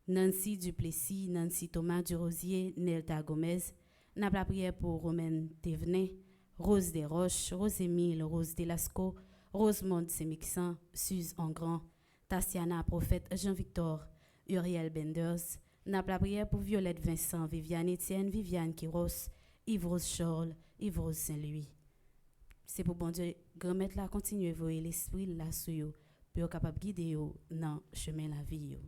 Nancy Duplessis, Nancy Thomas Durosier, Nelta Gomez, n'a la prière pour Romaine Thévenin, Rose Desroches, Rose-Émile, Rose Delasco, Rosemonde Semixan, Suze Engrand, Tatiana Prophète, Jean-Victor, Uriel Benders, n'a la prière pour Violette Vincent, Viviane Etienne, Viviane Quiros, Yves-Rose Charles, Yves-Rose Saint-Louis. C'est pour bon Dieu, grand-mère là, continuez à voir l'esprit là sur vous, pour être capable de guider vous dans le chemin de la vie.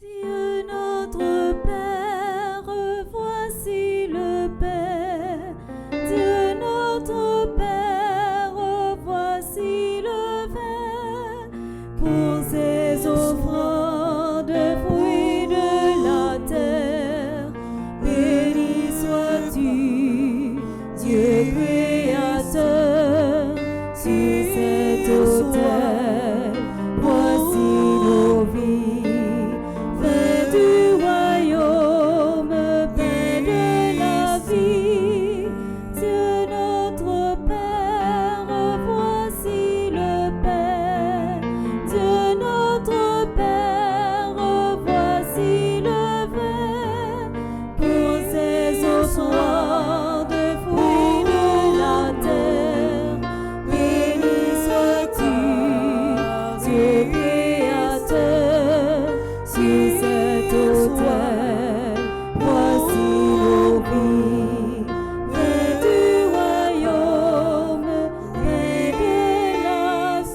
Dieu notre Père, voici le Père. Dieu notre Père, voici le Père. Pour ces offrandes, fruits de la terre, béni sois-tu, Dieu créateur, sur cet autel. Voici nos vies. Paix du royaume, paix de la vie. Dieu notre Père, voici le Père. Dieu notre Père, voici le Père. Pour ces offrandes, fruits de la terre, béni sois-tu, Dieu créateur. Sur cet autel, voici nos vies. Paix du royaume, paix de la vie.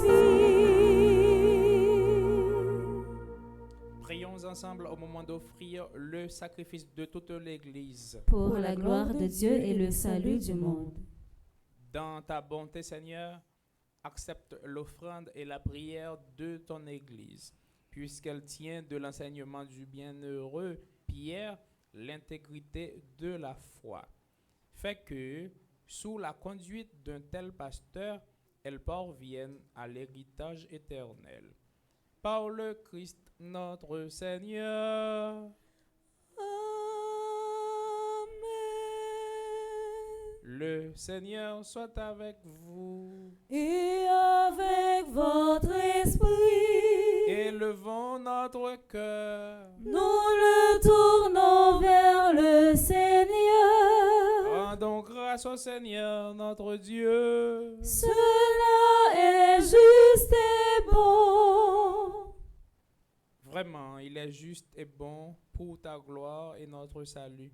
Prions ensemble au moment d'offrir le sacrifice de toute l'Église. Pour la gloire de Dieu et le salut du monde. Dans ta bonté, Seigneur, accepte l'offrande et la prière de ton Église, puisqu'elle tient de l'enseignement du bienheureux Pierre l'intégrité de la foi. Fait que, sous la conduite d'un tel pasteur, elle parvienne à l'héritage éternel. par le Christ notre Seigneur. Le Seigneur soit avec vous. Et avec votre esprit, Élevons notre cœur. nous le tournons vers le Seigneur. Rendons grâce au Seigneur notre Dieu. Cela est juste et bon. Vraiment, il est juste et bon pour ta gloire et notre salut,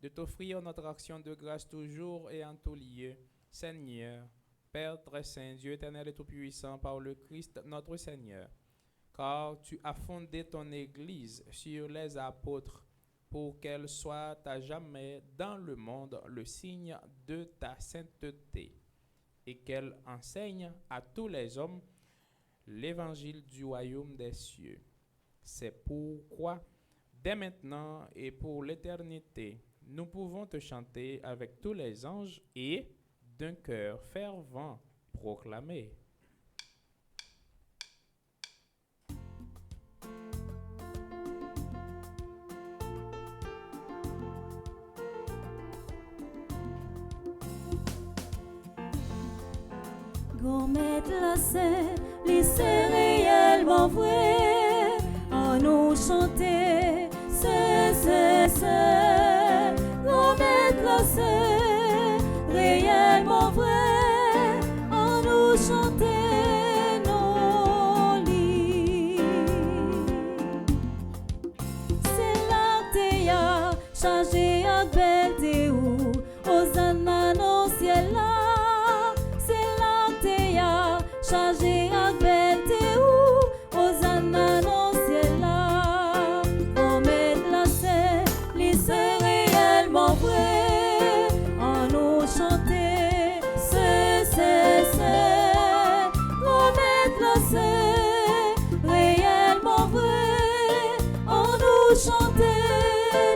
de t'offrir notre action de grâce toujours et en tout lieu. Seigneur, Père très saint, Dieu éternel et tout-puissant, par le Christ notre Seigneur, car tu as fondé ton Église sur les apôtres pour qu'elle soit à jamais dans le monde le signe de ta sainteté et qu'elle enseigne à tous les hommes l'évangile du royaume des cieux. C'est pourquoi, dès maintenant et pour l'éternité, nous pouvons te chanter avec tous les anges et, d'un cœur fervent, proclamer. Qu'on mette la scène, c'est réellement vrai. En nous chanter, c'est. Qu'on mette la scène, réellement vrai. En nous chanter nos lits. C'est l'artéia, chargé à belle déou, aux ananas ciel là. Chargé à belle déou, aux ananas ciel là. On met la scène, c'est réellement vrai. En nous chanter, c'est. On met la scène, réellement vrai. En nous chanter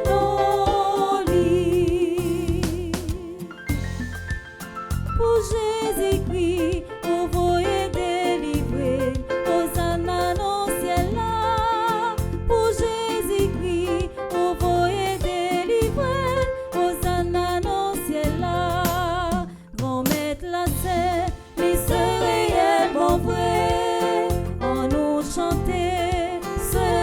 nos lits. Pour Jésus-Christ, vous voyez délivrer aux ananas ciel là. Pour Jésus-Christ, vous voyez délivrer aux ananas ciel là. Grand maître la scène, c'est réellement vrai. En nous chanter, c'est.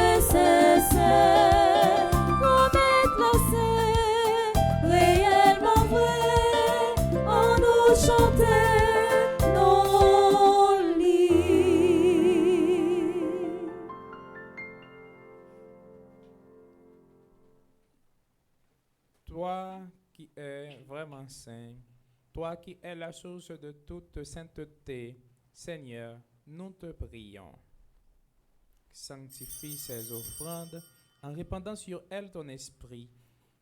Grand maître la scène, réellement vrai. En nous chanter nos lits. Toi qui es vraiment saint, toi qui es la source de toute sainteté, Seigneur, nous te prions. Sanctifie ces offrandes en répandant sur elles ton esprit,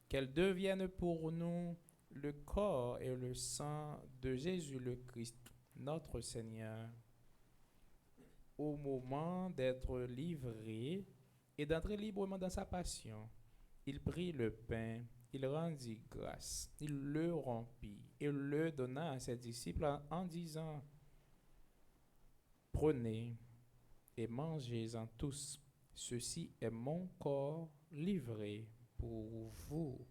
qu'elles deviennent pour nous le corps et le sang de Jésus le Christ, notre Seigneur. Au moment d'être livré et d'entrer librement dans sa passion, il prit le pain, il rendit grâce, il le rompit et le donna à ses disciples en disant: Prenez et mangez-en tous, ceci est mon corps livré pour vous.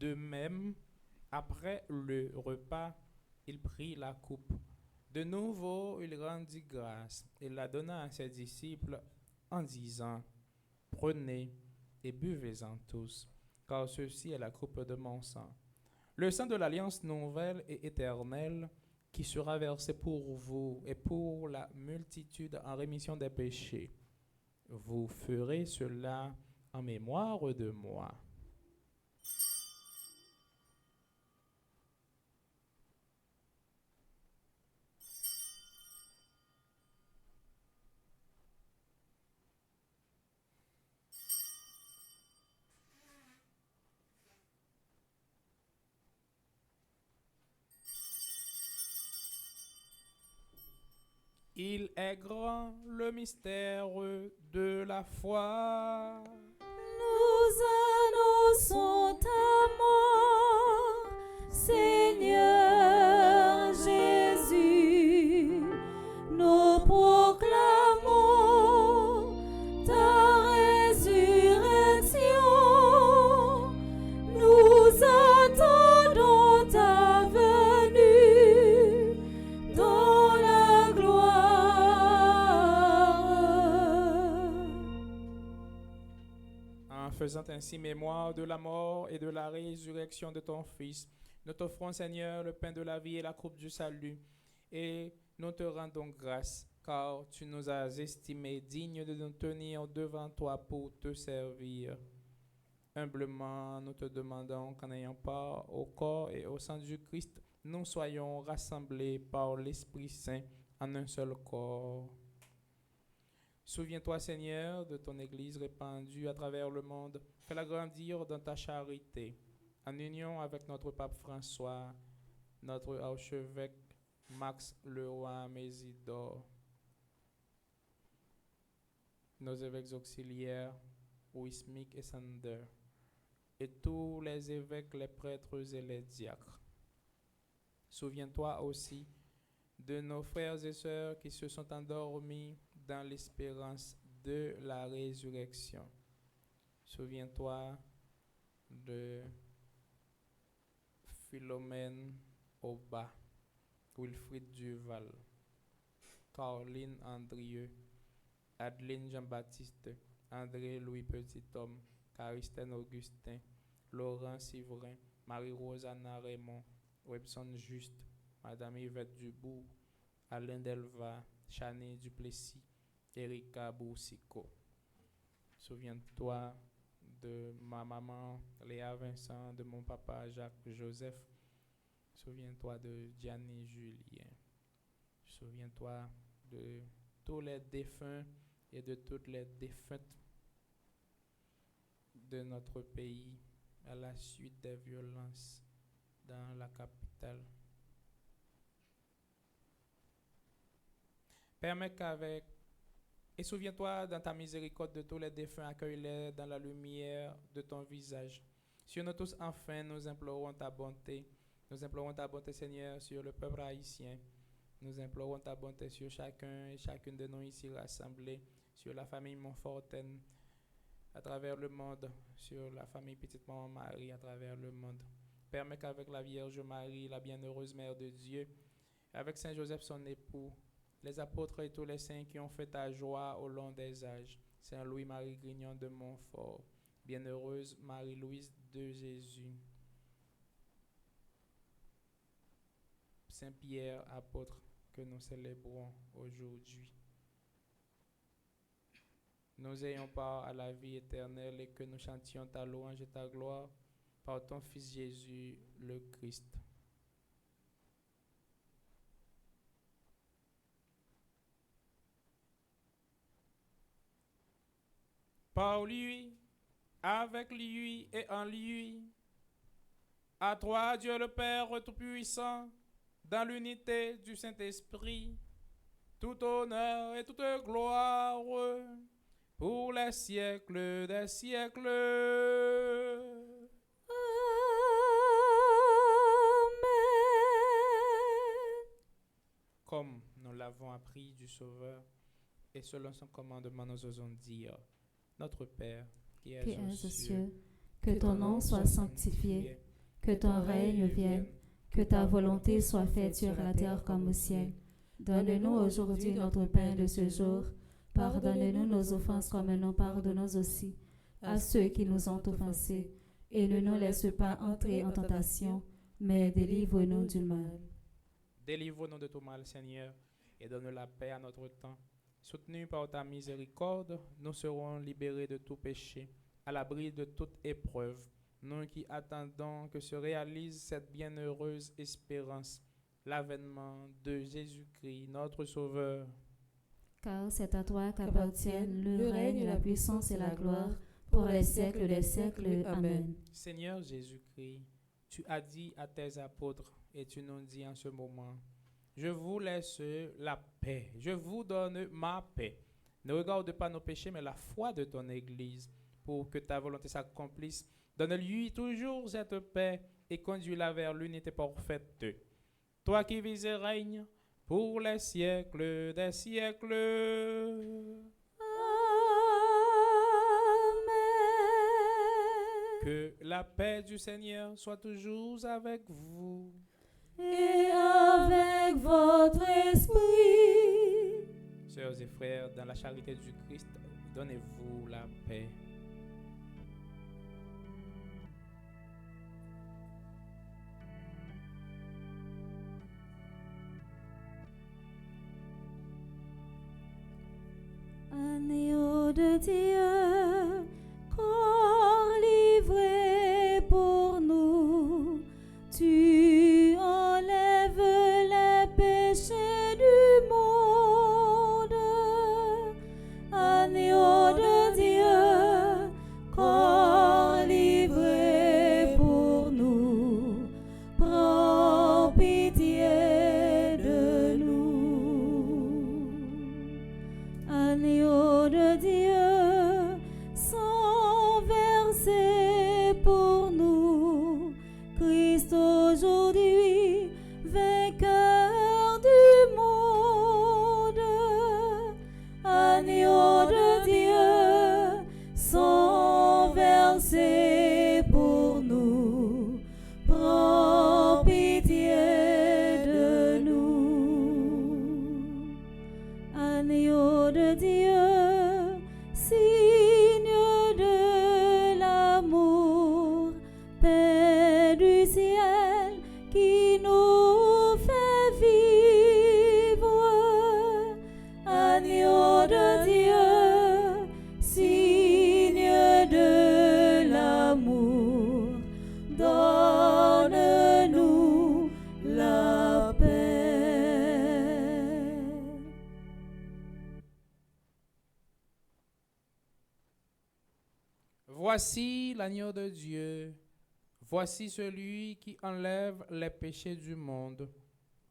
De même, après le repas, il prit la coupe. De nouveau, il rendit grâce et la donna à ses disciples en disant: Prenez et buvez-en tous, car ceci est la coupe de mon sang, le sang de l'alliance nouvelle et éternelle qui sera versé pour vous et pour la multitude en rémission des péchés. Vous ferez cela en mémoire de moi. Il est grand le mystère de la foi. Nous annonçons ta mort, Seigneur Jésus. Nous proclamons ta résurrection. Nous attendons ta venue dans la gloire. En faisant ainsi mémoire de la mort et de la résurrection de ton Fils, nous t'offrons, Seigneur, le pain de la vie et la coupe du salut. Et nous te rendons grâce, car tu nous as estimés dignes de nous tenir devant toi pour te servir. Humblement, nous te demandons qu'en ayant part au corps et au sang du Christ, nous soyons rassemblés par l'Esprit Saint en un seul corps. Souviens-toi, Seigneur, de ton Église répandue à travers le monde. Fais-la grandir dans ta charité, en union avec notre pape François, notre archevêque Max Leroy Mésidor, nos évêques auxiliaires, Wismic et Sander, et tous les évêques, les prêtres et les diacres. Souviens-toi aussi de nos frères et sœurs qui se sont endormis dans l'espérance de la résurrection. Souviens-toi de Philomène Auba, Wilfrid Duval, Caroline Andrieux, Adeline Jean-Baptiste, André-Louis Petit-Homme, Caristène Augustin, Laurent Sivrin, Marie-Rosanna Raymond, Webson Juste, Madame Yvette Dubourg, Alain Delva, Chani Duplessis, Erika Boussico. Souviens-toi de ma maman Léa Vincent, de mon papa Jacques Joseph. Souviens-toi de Gianni Julien. Souviens-toi de tous les défunts et de toutes les défuntes de notre pays à la suite des violences dans la capitale. Permets qu'avec et souviens-toi dans ta miséricorde de tous les défunts, accueille-les dans la lumière de ton visage. Sur nous tous, enfin, nous implorons ta bonté. Nous implorons ta bonté, Seigneur, sur le peuple haïtien. Nous implorons ta bonté sur chacun et chacune de nous ici rassemblés, sur la famille Montfortaine à travers le monde, sur la famille Petite Maman Marie à travers le monde. Permets qu'avec la Vierge Marie, la bienheureuse Mère de Dieu, avec Saint Joseph son époux, les apôtres et tous les saints qui ont fait ta joie au long des âges, Saint Louis-Marie Grignon de Montfort, bienheureuse Marie-Louise de Jésus, Saint Pierre, apôtre, que nous célébrons aujourd'hui. Nous ayons part à la vie éternelle et que nous chantions ta louange et ta gloire par ton Fils Jésus, le Christ. Par lui, avec lui et en lui, à toi, Dieu le Père Tout-Puissant, dans l'unité du Saint-Esprit, tout honneur et toute gloire pour les siècles des siècles. Amen. Comme nous l'avons appris du Sauveur, et selon son commandement, nous osons dire, Notre Père, qui es aux cieux, que ton nom soit sanctifié, que ton règne vienne, que ta volonté soit faite sur la terre comme au ciel. Donne-nous aujourd'hui notre pain de ce jour. Pardonne-nous nos offenses comme nous pardonnons aussi à ceux qui nous ont offensés. Et ne nous laisse pas entrer en tentation, mais délivre-nous du mal. Délivre-nous de tout mal, Seigneur, et donne la paix à notre temps. Soutenus par ta miséricorde, nous serons libérés de tout péché, à l'abri de toute épreuve. Nous qui attendons que se réalise cette bienheureuse espérance, l'avènement de Jésus-Christ, notre Sauveur. Car c'est à toi qu'appartiennent le règne, la puissance et la gloire, pour les siècles des siècles. Amen. Seigneur Jésus-Christ, tu as dit à tes apôtres, et tu nous dis en ce moment, Je vous laisse la paix. Je vous donne ma paix. Ne regarde pas nos péchés, mais la foi de ton Église, pour que ta volonté s'accomplisse. Donne-lui toujours cette paix et conduis-la vers l'unité parfaite. Toi qui vis et règnes pour les siècles des siècles. Que la paix du Seigneur soit toujours avec vous. Et avec votre esprit. Sœurs et frères, dans la charité du Christ, donnez-vous la paix. Agneau de Dieu, corps livré pour nous, tu enlèves les péchés du monde. Agneau de Dieu, corps livré pour nous, prends pitié de nous. Agneau de Dieu, sang versé pour nous, Christ aujourd'hui, vainqueur du monde. Agneau de Dieu, sang versé pour nous, prends pitié de nous. Agneau de Dieu, signe de l'amour, paix du ciel qui nous fait vivre. Agneau de Dieu, signe de l'amour, donne-nous la paix. Voici l'agneau de Dieu. Voici celui qui enlève les péchés du monde.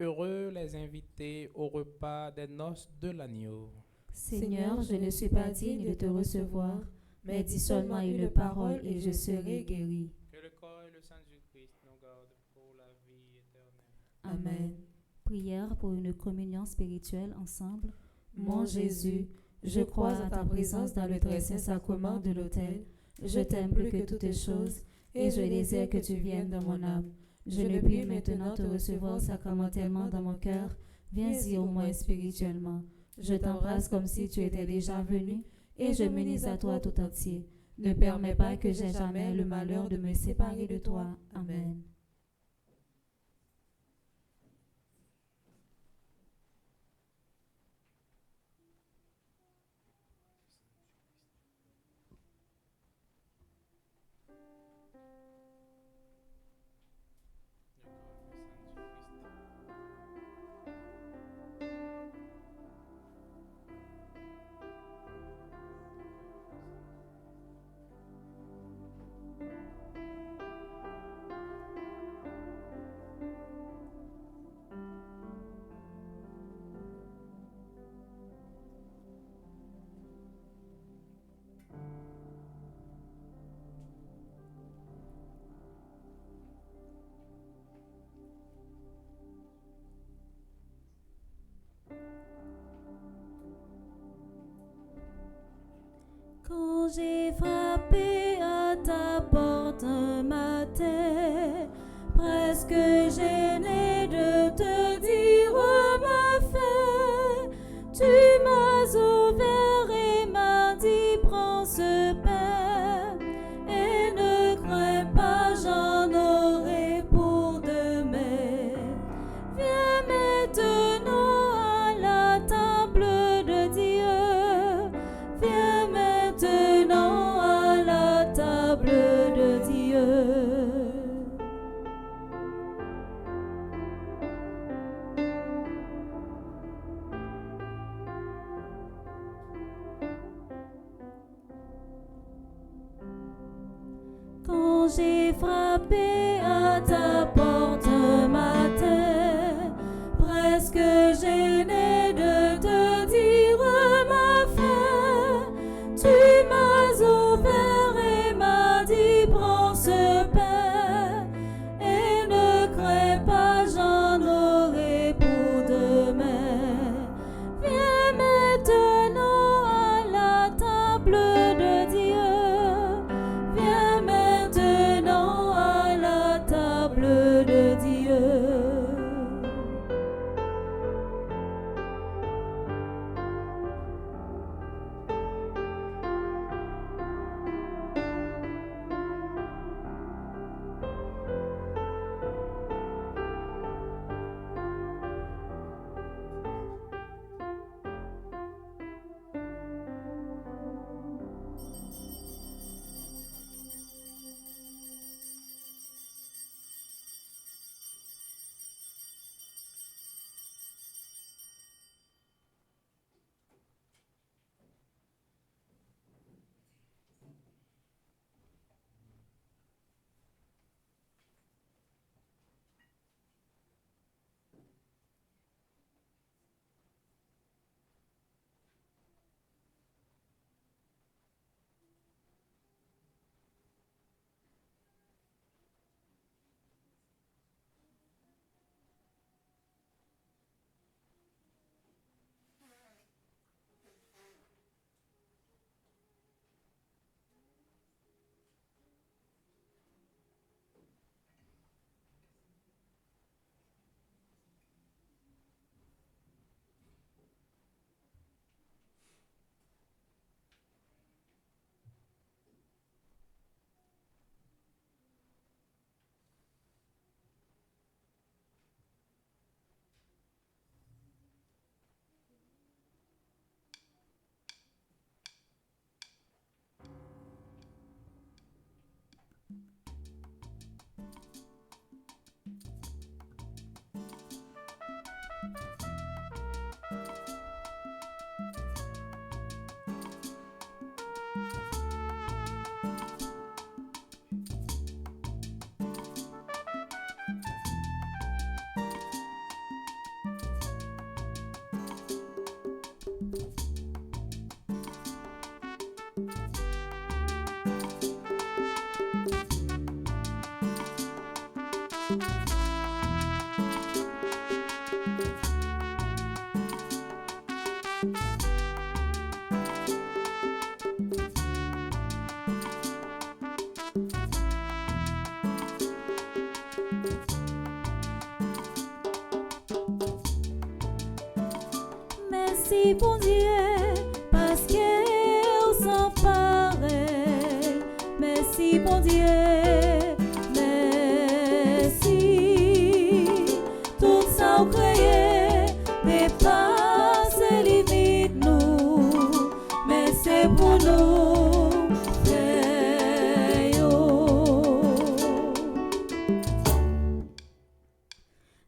Heureux les invités au repas des noces de l'agneau. Seigneur, je ne suis pas digne de te recevoir, mais dis seulement une parole et je serai guéri. Que le corps et le sang du Christ nous gardent pour la vie éternelle. Amen. Prière pour une communion spirituelle ensemble. Mon Jésus, je crois à ta présence dans le très saint sacrement de l'autel. Je t'aime plus que toutes choses et je désire que tu viennes dans mon âme. Je ne puis maintenant te recevoir sacramentellement dans mon cœur. Viens-y au moins spirituellement. Je t'embrasse comme si tu étais déjà venu et je m'unis à toi tout entier. Ne permets pas que j'aie jamais le malheur de me séparer de toi. Amen. Quand j'ai frappé à ta porte un matin, presque gêné de te dire ma fin, tu m'as ouvert et m'as dit prends ce pain et ne crains pas, j'en aurai pour demain. Viens maintenant à la table de Dieu, viens maintenant à la table de Dieu. Quand j'ai frappé à ta porte un matin, presque Merci bon Dieu, parce que vous sont pareil. Merci bon Dieu, merci. Tout ça vous créez, dépasse les limites nous. Mais c'est pour nous, frère yo.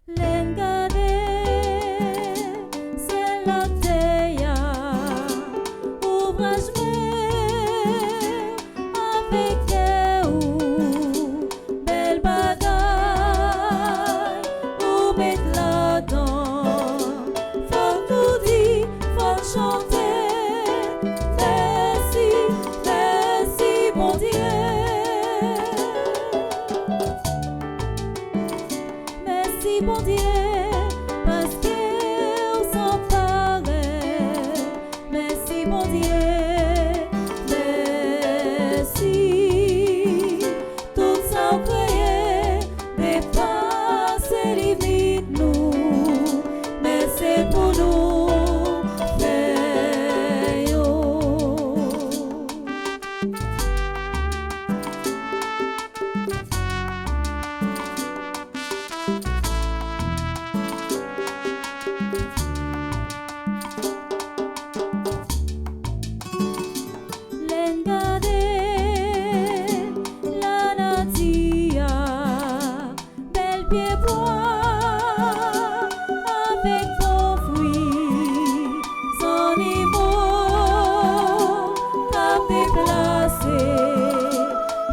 L'engardé, c'est la terre, ouvrage avec ou belle bagaille, ou mettre là-dedans. Faut nous dire, faut chanter. Merci, merci, bon Dieu. Merci, bon Dieu, parce que vous sont pareil. Merci, bon Dieu, merci. Tout ça vous créez, dépasse les limites nous. Mais c'est pour nous, frère yo. L'engardé, la natia, belle pied bois, avec beaux fruits, son niveau, cap déplacé.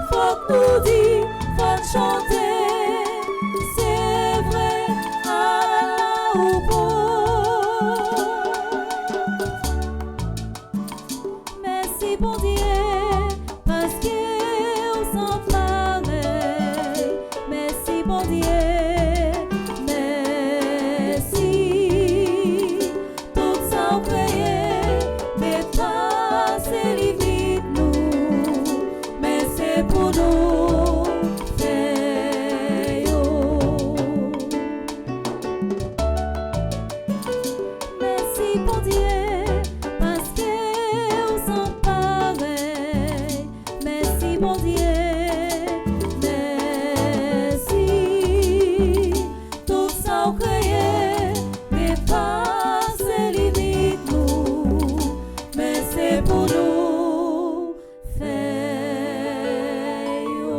Faut que nous dire, faut chanter, c'est vrai, Allah ou beau. Merci bon Dieu, parce que vous sont pareil. Merci bon Dieu, merci. Tout ça vous créez, dépasse les limites nous. Mais c'est pour nous, frère yo. Merci bon Dieu, parce que vous sont pareil. Merci bon Dieu, merci. Tout ça vous créez, dépasse les limites nous. Mais c'est pour nous, frère yo.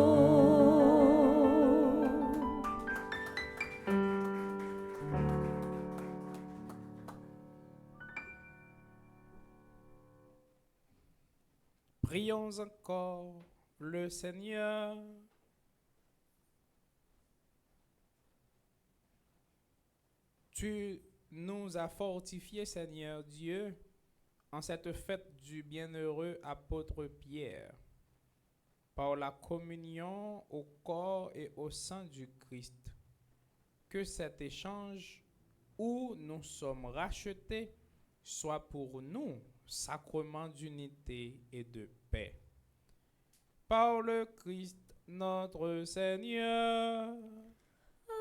Prions encore le Seigneur. Tu nous as fortifiés, Seigneur Dieu, en cette fête du bienheureux apôtre Pierre, par la communion au corps et au sang du Christ. Que cet échange où nous sommes rachetés soit pour nous sacrement d'unité et de paix. Par le Christ notre Seigneur. Amen.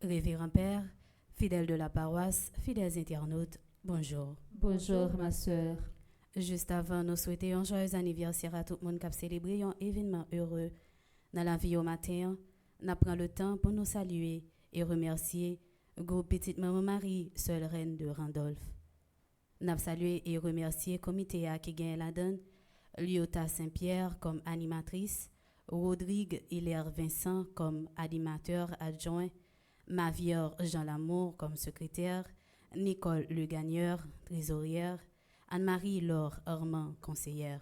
Révérend Père, fidèles de la paroisse, fidèles internautes, bonjour. Bonjour ma sœur. Juste avant, nous souhaitons un joyeux anniversaire à tout le monde qui a célébré un événement heureux dans la vie au matin. Nous prenons le temps pour nous saluer et remercier groupe Petite Maman Marie, seule reine de Randolph. Nous saluons et remercier le comité qui gagne la donne, Lyota Saint-Pierre comme animatrice, Rodrigue Hilaire Vincent comme animateur adjoint, Mavière Jean Lamour comme secrétaire, Nicole Le Gagneur, trésorière, Anne-Marie Laure Armand, conseillère.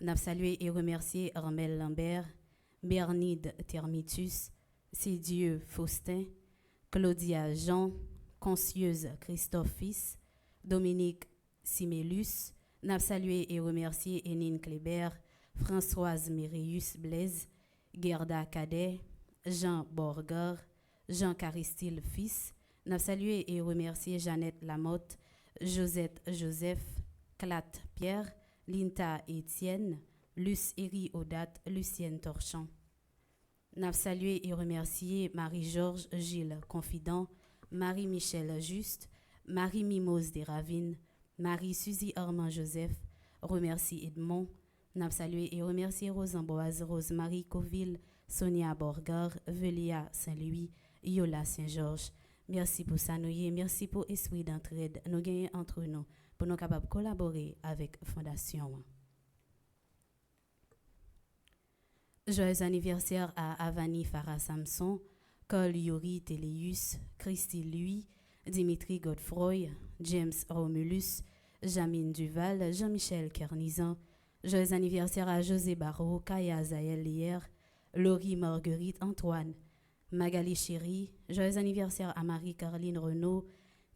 Nous saluons et remercier Armel Lambert, Bernide Thermitus, Sidieux Faustin, Claudia Jean, Concieuse Christophe Fils, Dominique Simélus, n'a salué et remercié Hénine Kléber, Françoise Méréus Blaise, Gerda Cadet, Jean Borgar, Jean Caristyle Fils, n'a salué et remercié Jeannette Lamotte, Josette Joseph, Clat Pierre, Linta Étienne, Luce Eri Odat, Lucienne Torchon. N'a salué et remercié Marie-Georges Gilles Confident, Marie-Michel Juste, Marie-Mimose des Ravines, Marie-Suzy Armand Joseph, remercie Edmond. N'a salué et remercié Rosamboise, Rosemary Coville, Sonia Borgar, Velia Saint-Louis, Yola Saint-Georges. Merci pour ça, merci pour l'esprit d'entraide nous gagnons entre nous, pour nous capables de collaborer avec Fondation. Joyeux anniversaire à Avani Farah Samson, Col Yuri Téléus, Christy Louis, Dimitri Godefroy, James Romulus, Jamine Duval, Jean-Michel Kernizan. Joyeux anniversaire à José Barrault, Kaya Zael Lier, Laurie Marguerite Antoine, Magali Chéri. Joyeux anniversaire à Marie-Caroline Renaud,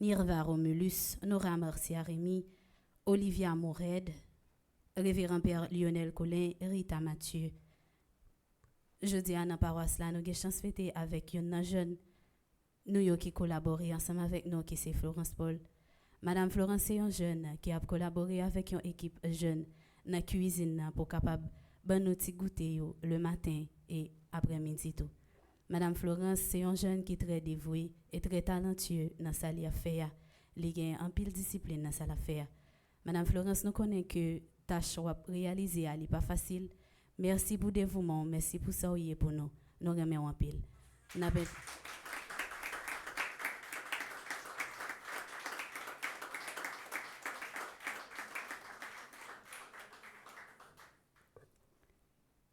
Nirva Romulus, Nora Marcia Rémy, Olivia Mourède, Révérend Père Lionel Collin, Rita Mathieu. Jeudi à la paroisse là, nous avons chance fêter avec une jeune nous qui collaborent ensemble avec nous, qui c'est Florence Paul. Madame Florence, c'est une jeune qui a collaboré avec une équipe jeune dans la cuisine pour capable de nous goûter le matin et après-midi tout. Madame Florence, c'est une jeune qui est très dévouée et très talentueux dans sa affaire. Elle a en pile discipline dans sa affaire. Madame Florence, nous connaissons que tâche réalisée n'est pas facile. Merci pour le dévouement, merci pour ça pour nous. Nous remercions en pile.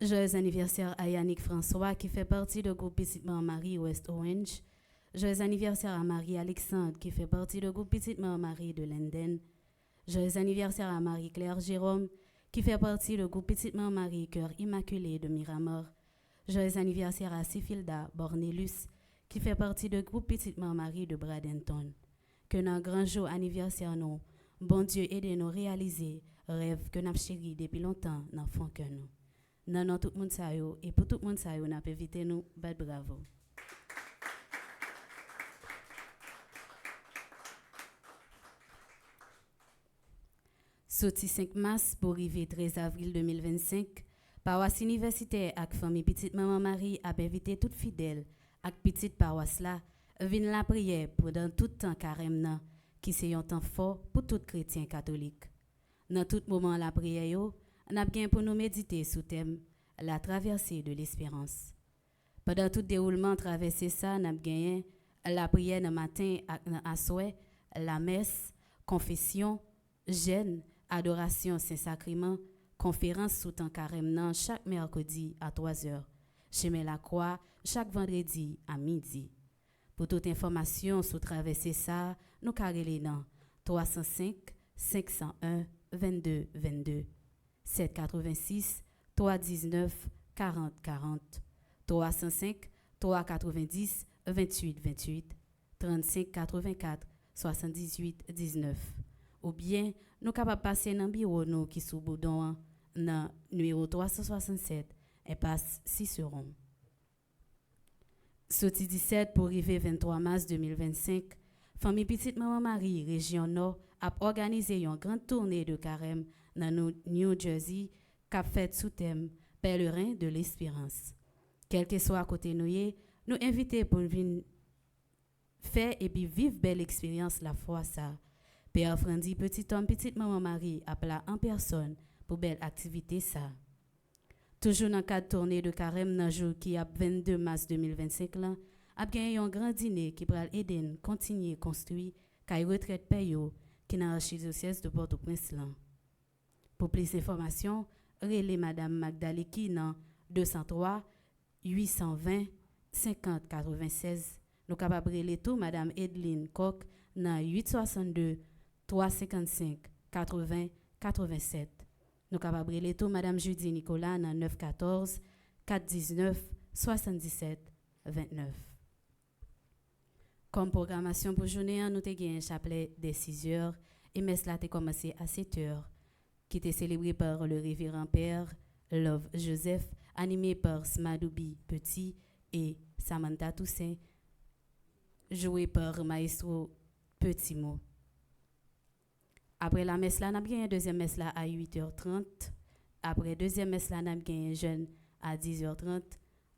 Joyeux anniversaire à Yannick François qui fait partie du groupe Petite Marie West Orange. Joyeux anniversaire à Marie-Alexandre qui fait partie du groupe Petite Marie de Linden. Joyeux anniversaire à Marie-Claire Jérôme qui fait partie du groupe Petite Marie Cœur Immaculé de Miramar. Joyeux anniversaire à Sifilda Bornelus qui fait partie du groupe Petite Marie de Bradenton. Que notre grand jour anniversaire nous, bon Dieu aide nous réaliser rêve que nous chéri depuis longtemps dans fond que nous. Non, tout le monde ça et pour tout le monde ça on a invité nous bravo. Sorti 5 mars pour arriver 13 avril 2025, paroisse universitaire avec famille petite maman Marie a invité toute fidèle avec petite paroisse là vinn la prière pendant tout temps carême nan qui c'est un temps fort pour tout chrétien catholique. Dans tout moment la prière yo, n'a bien pour nous méditer sous thème la traversée de l'espérance. Pendant tout déroulement traversé ça, n'a gagné la prière le matin à souhait, la messe, confession, jeûne, adoration Saint-Sacrement, conférence sous temps carême nan chaque mercredi à 3h. Chemin la Croix chaque vendredi à midi. Pour toute information sur traverser ça, nous carrelez dans 305 501 22 22 786 319 40 40 305 390 28 28 35 84 78 19 ou bien nous capable passer dans bureau nous qui sous boudon dans numéro 367 et passe 6 euros. Sorti 17 pour arriver 23 mars 2025, famille petite maman Marie région Nord a organisé une grande tournée de carême dans New Jersey qu'a fait sous thème pèlerin de l'espérance. Quel que soit à côté nous inviter pour venir faire et puis vivre belle expérience la foi ça. Père Frandi petit homme petite maman Marie appela en personne pour belle activité ça. Toujours dans cadre tournée de carême dans jour qui a 22 mars 2025 là, a gagné un grand dîner qui pral aider continuer construire kay retraite payo qui dans l'archidiocèse de Port-au-Prince là. Pour plus d'informations, relais madame Magdaleki dans 203 820 50 96. Nous capable relais tout madame Edline Koch dans 862 355 80 87. Nous capable relais tout madame Judy Nicolas dans 914 419 77 29. Comme programmation pour journée, nous avons un chapelet dès 6 heures et messe là a commencé à 7 heures, qui était célébré par le révérend père Love Joseph, animé par Smadoubi Petit et Samantha Toussaint, joué par Maestro Petit Mot. Après la messe là, nous avons une deuxième messe là à 8h30. Après deuxième messe là, nous avons un jeûne à 10h30.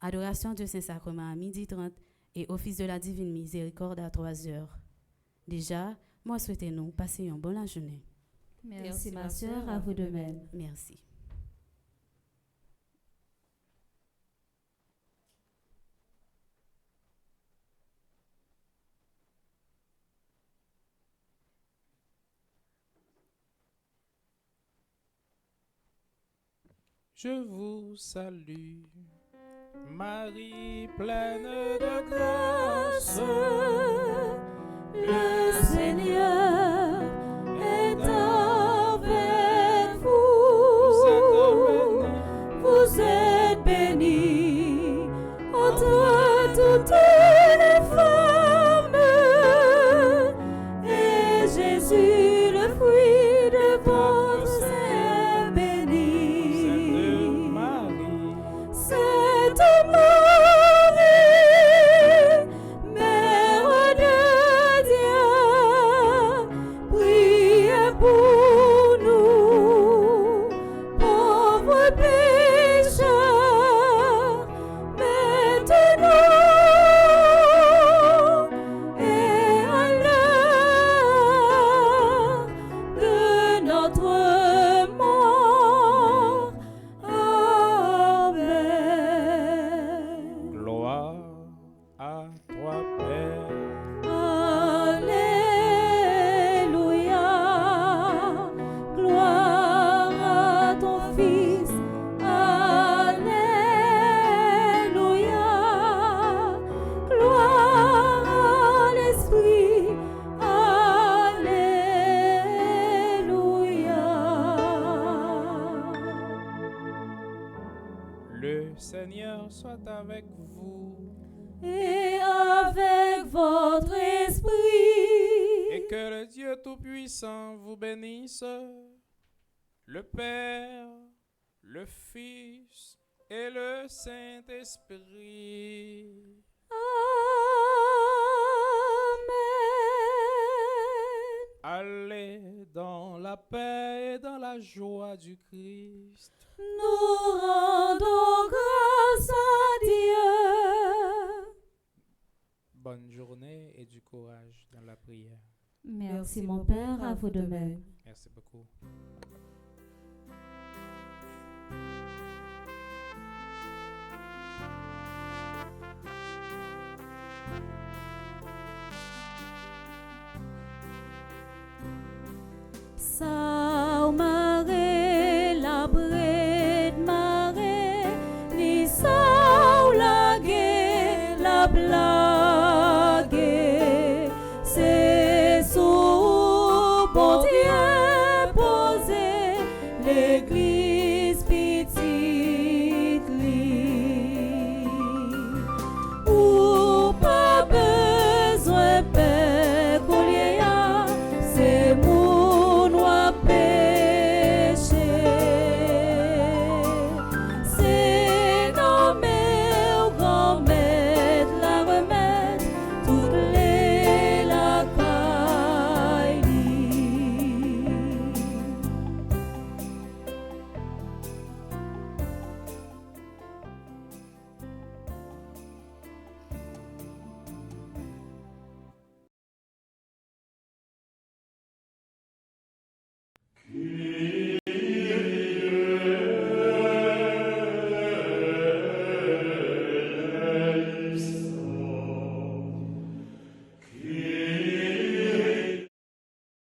Adoration du Saint-Sacrement à 12h30 et office de la Divine Miséricorde à 3h. Déjà, moi souhaitez-nous passer une bonne journée. Merci ma sœur, à vous de même. Merci. Je vous salue, Marie pleine de grâce. Le Seigneur est avec vous. Vous êtes bénie entre toutes les femmes. Et Jésus, le fruit de votre sein, béni. Sainte Marie, Mère de Dieu, priez pour nous, pauvres pécheurs, maintenant et à l'heure de notre mort. Amen. Gloire à toi, Père. Alléluia. Gloire à ton Fils. Alléluia. Gloire à l'Esprit. Alléluia. Le Seigneur soit avec vous Et avec votre esprit. et que le Dieu Tout-Puissant vous bénisse, le Père, le Fils et le Saint-Esprit. Amen. Allez dans la paix et dans la joie du Christ. Nous rendons grâce à Dieu. Bonne journée et du courage dans la prière. Merci mon Père, à vous de même. Merci beaucoup. Saint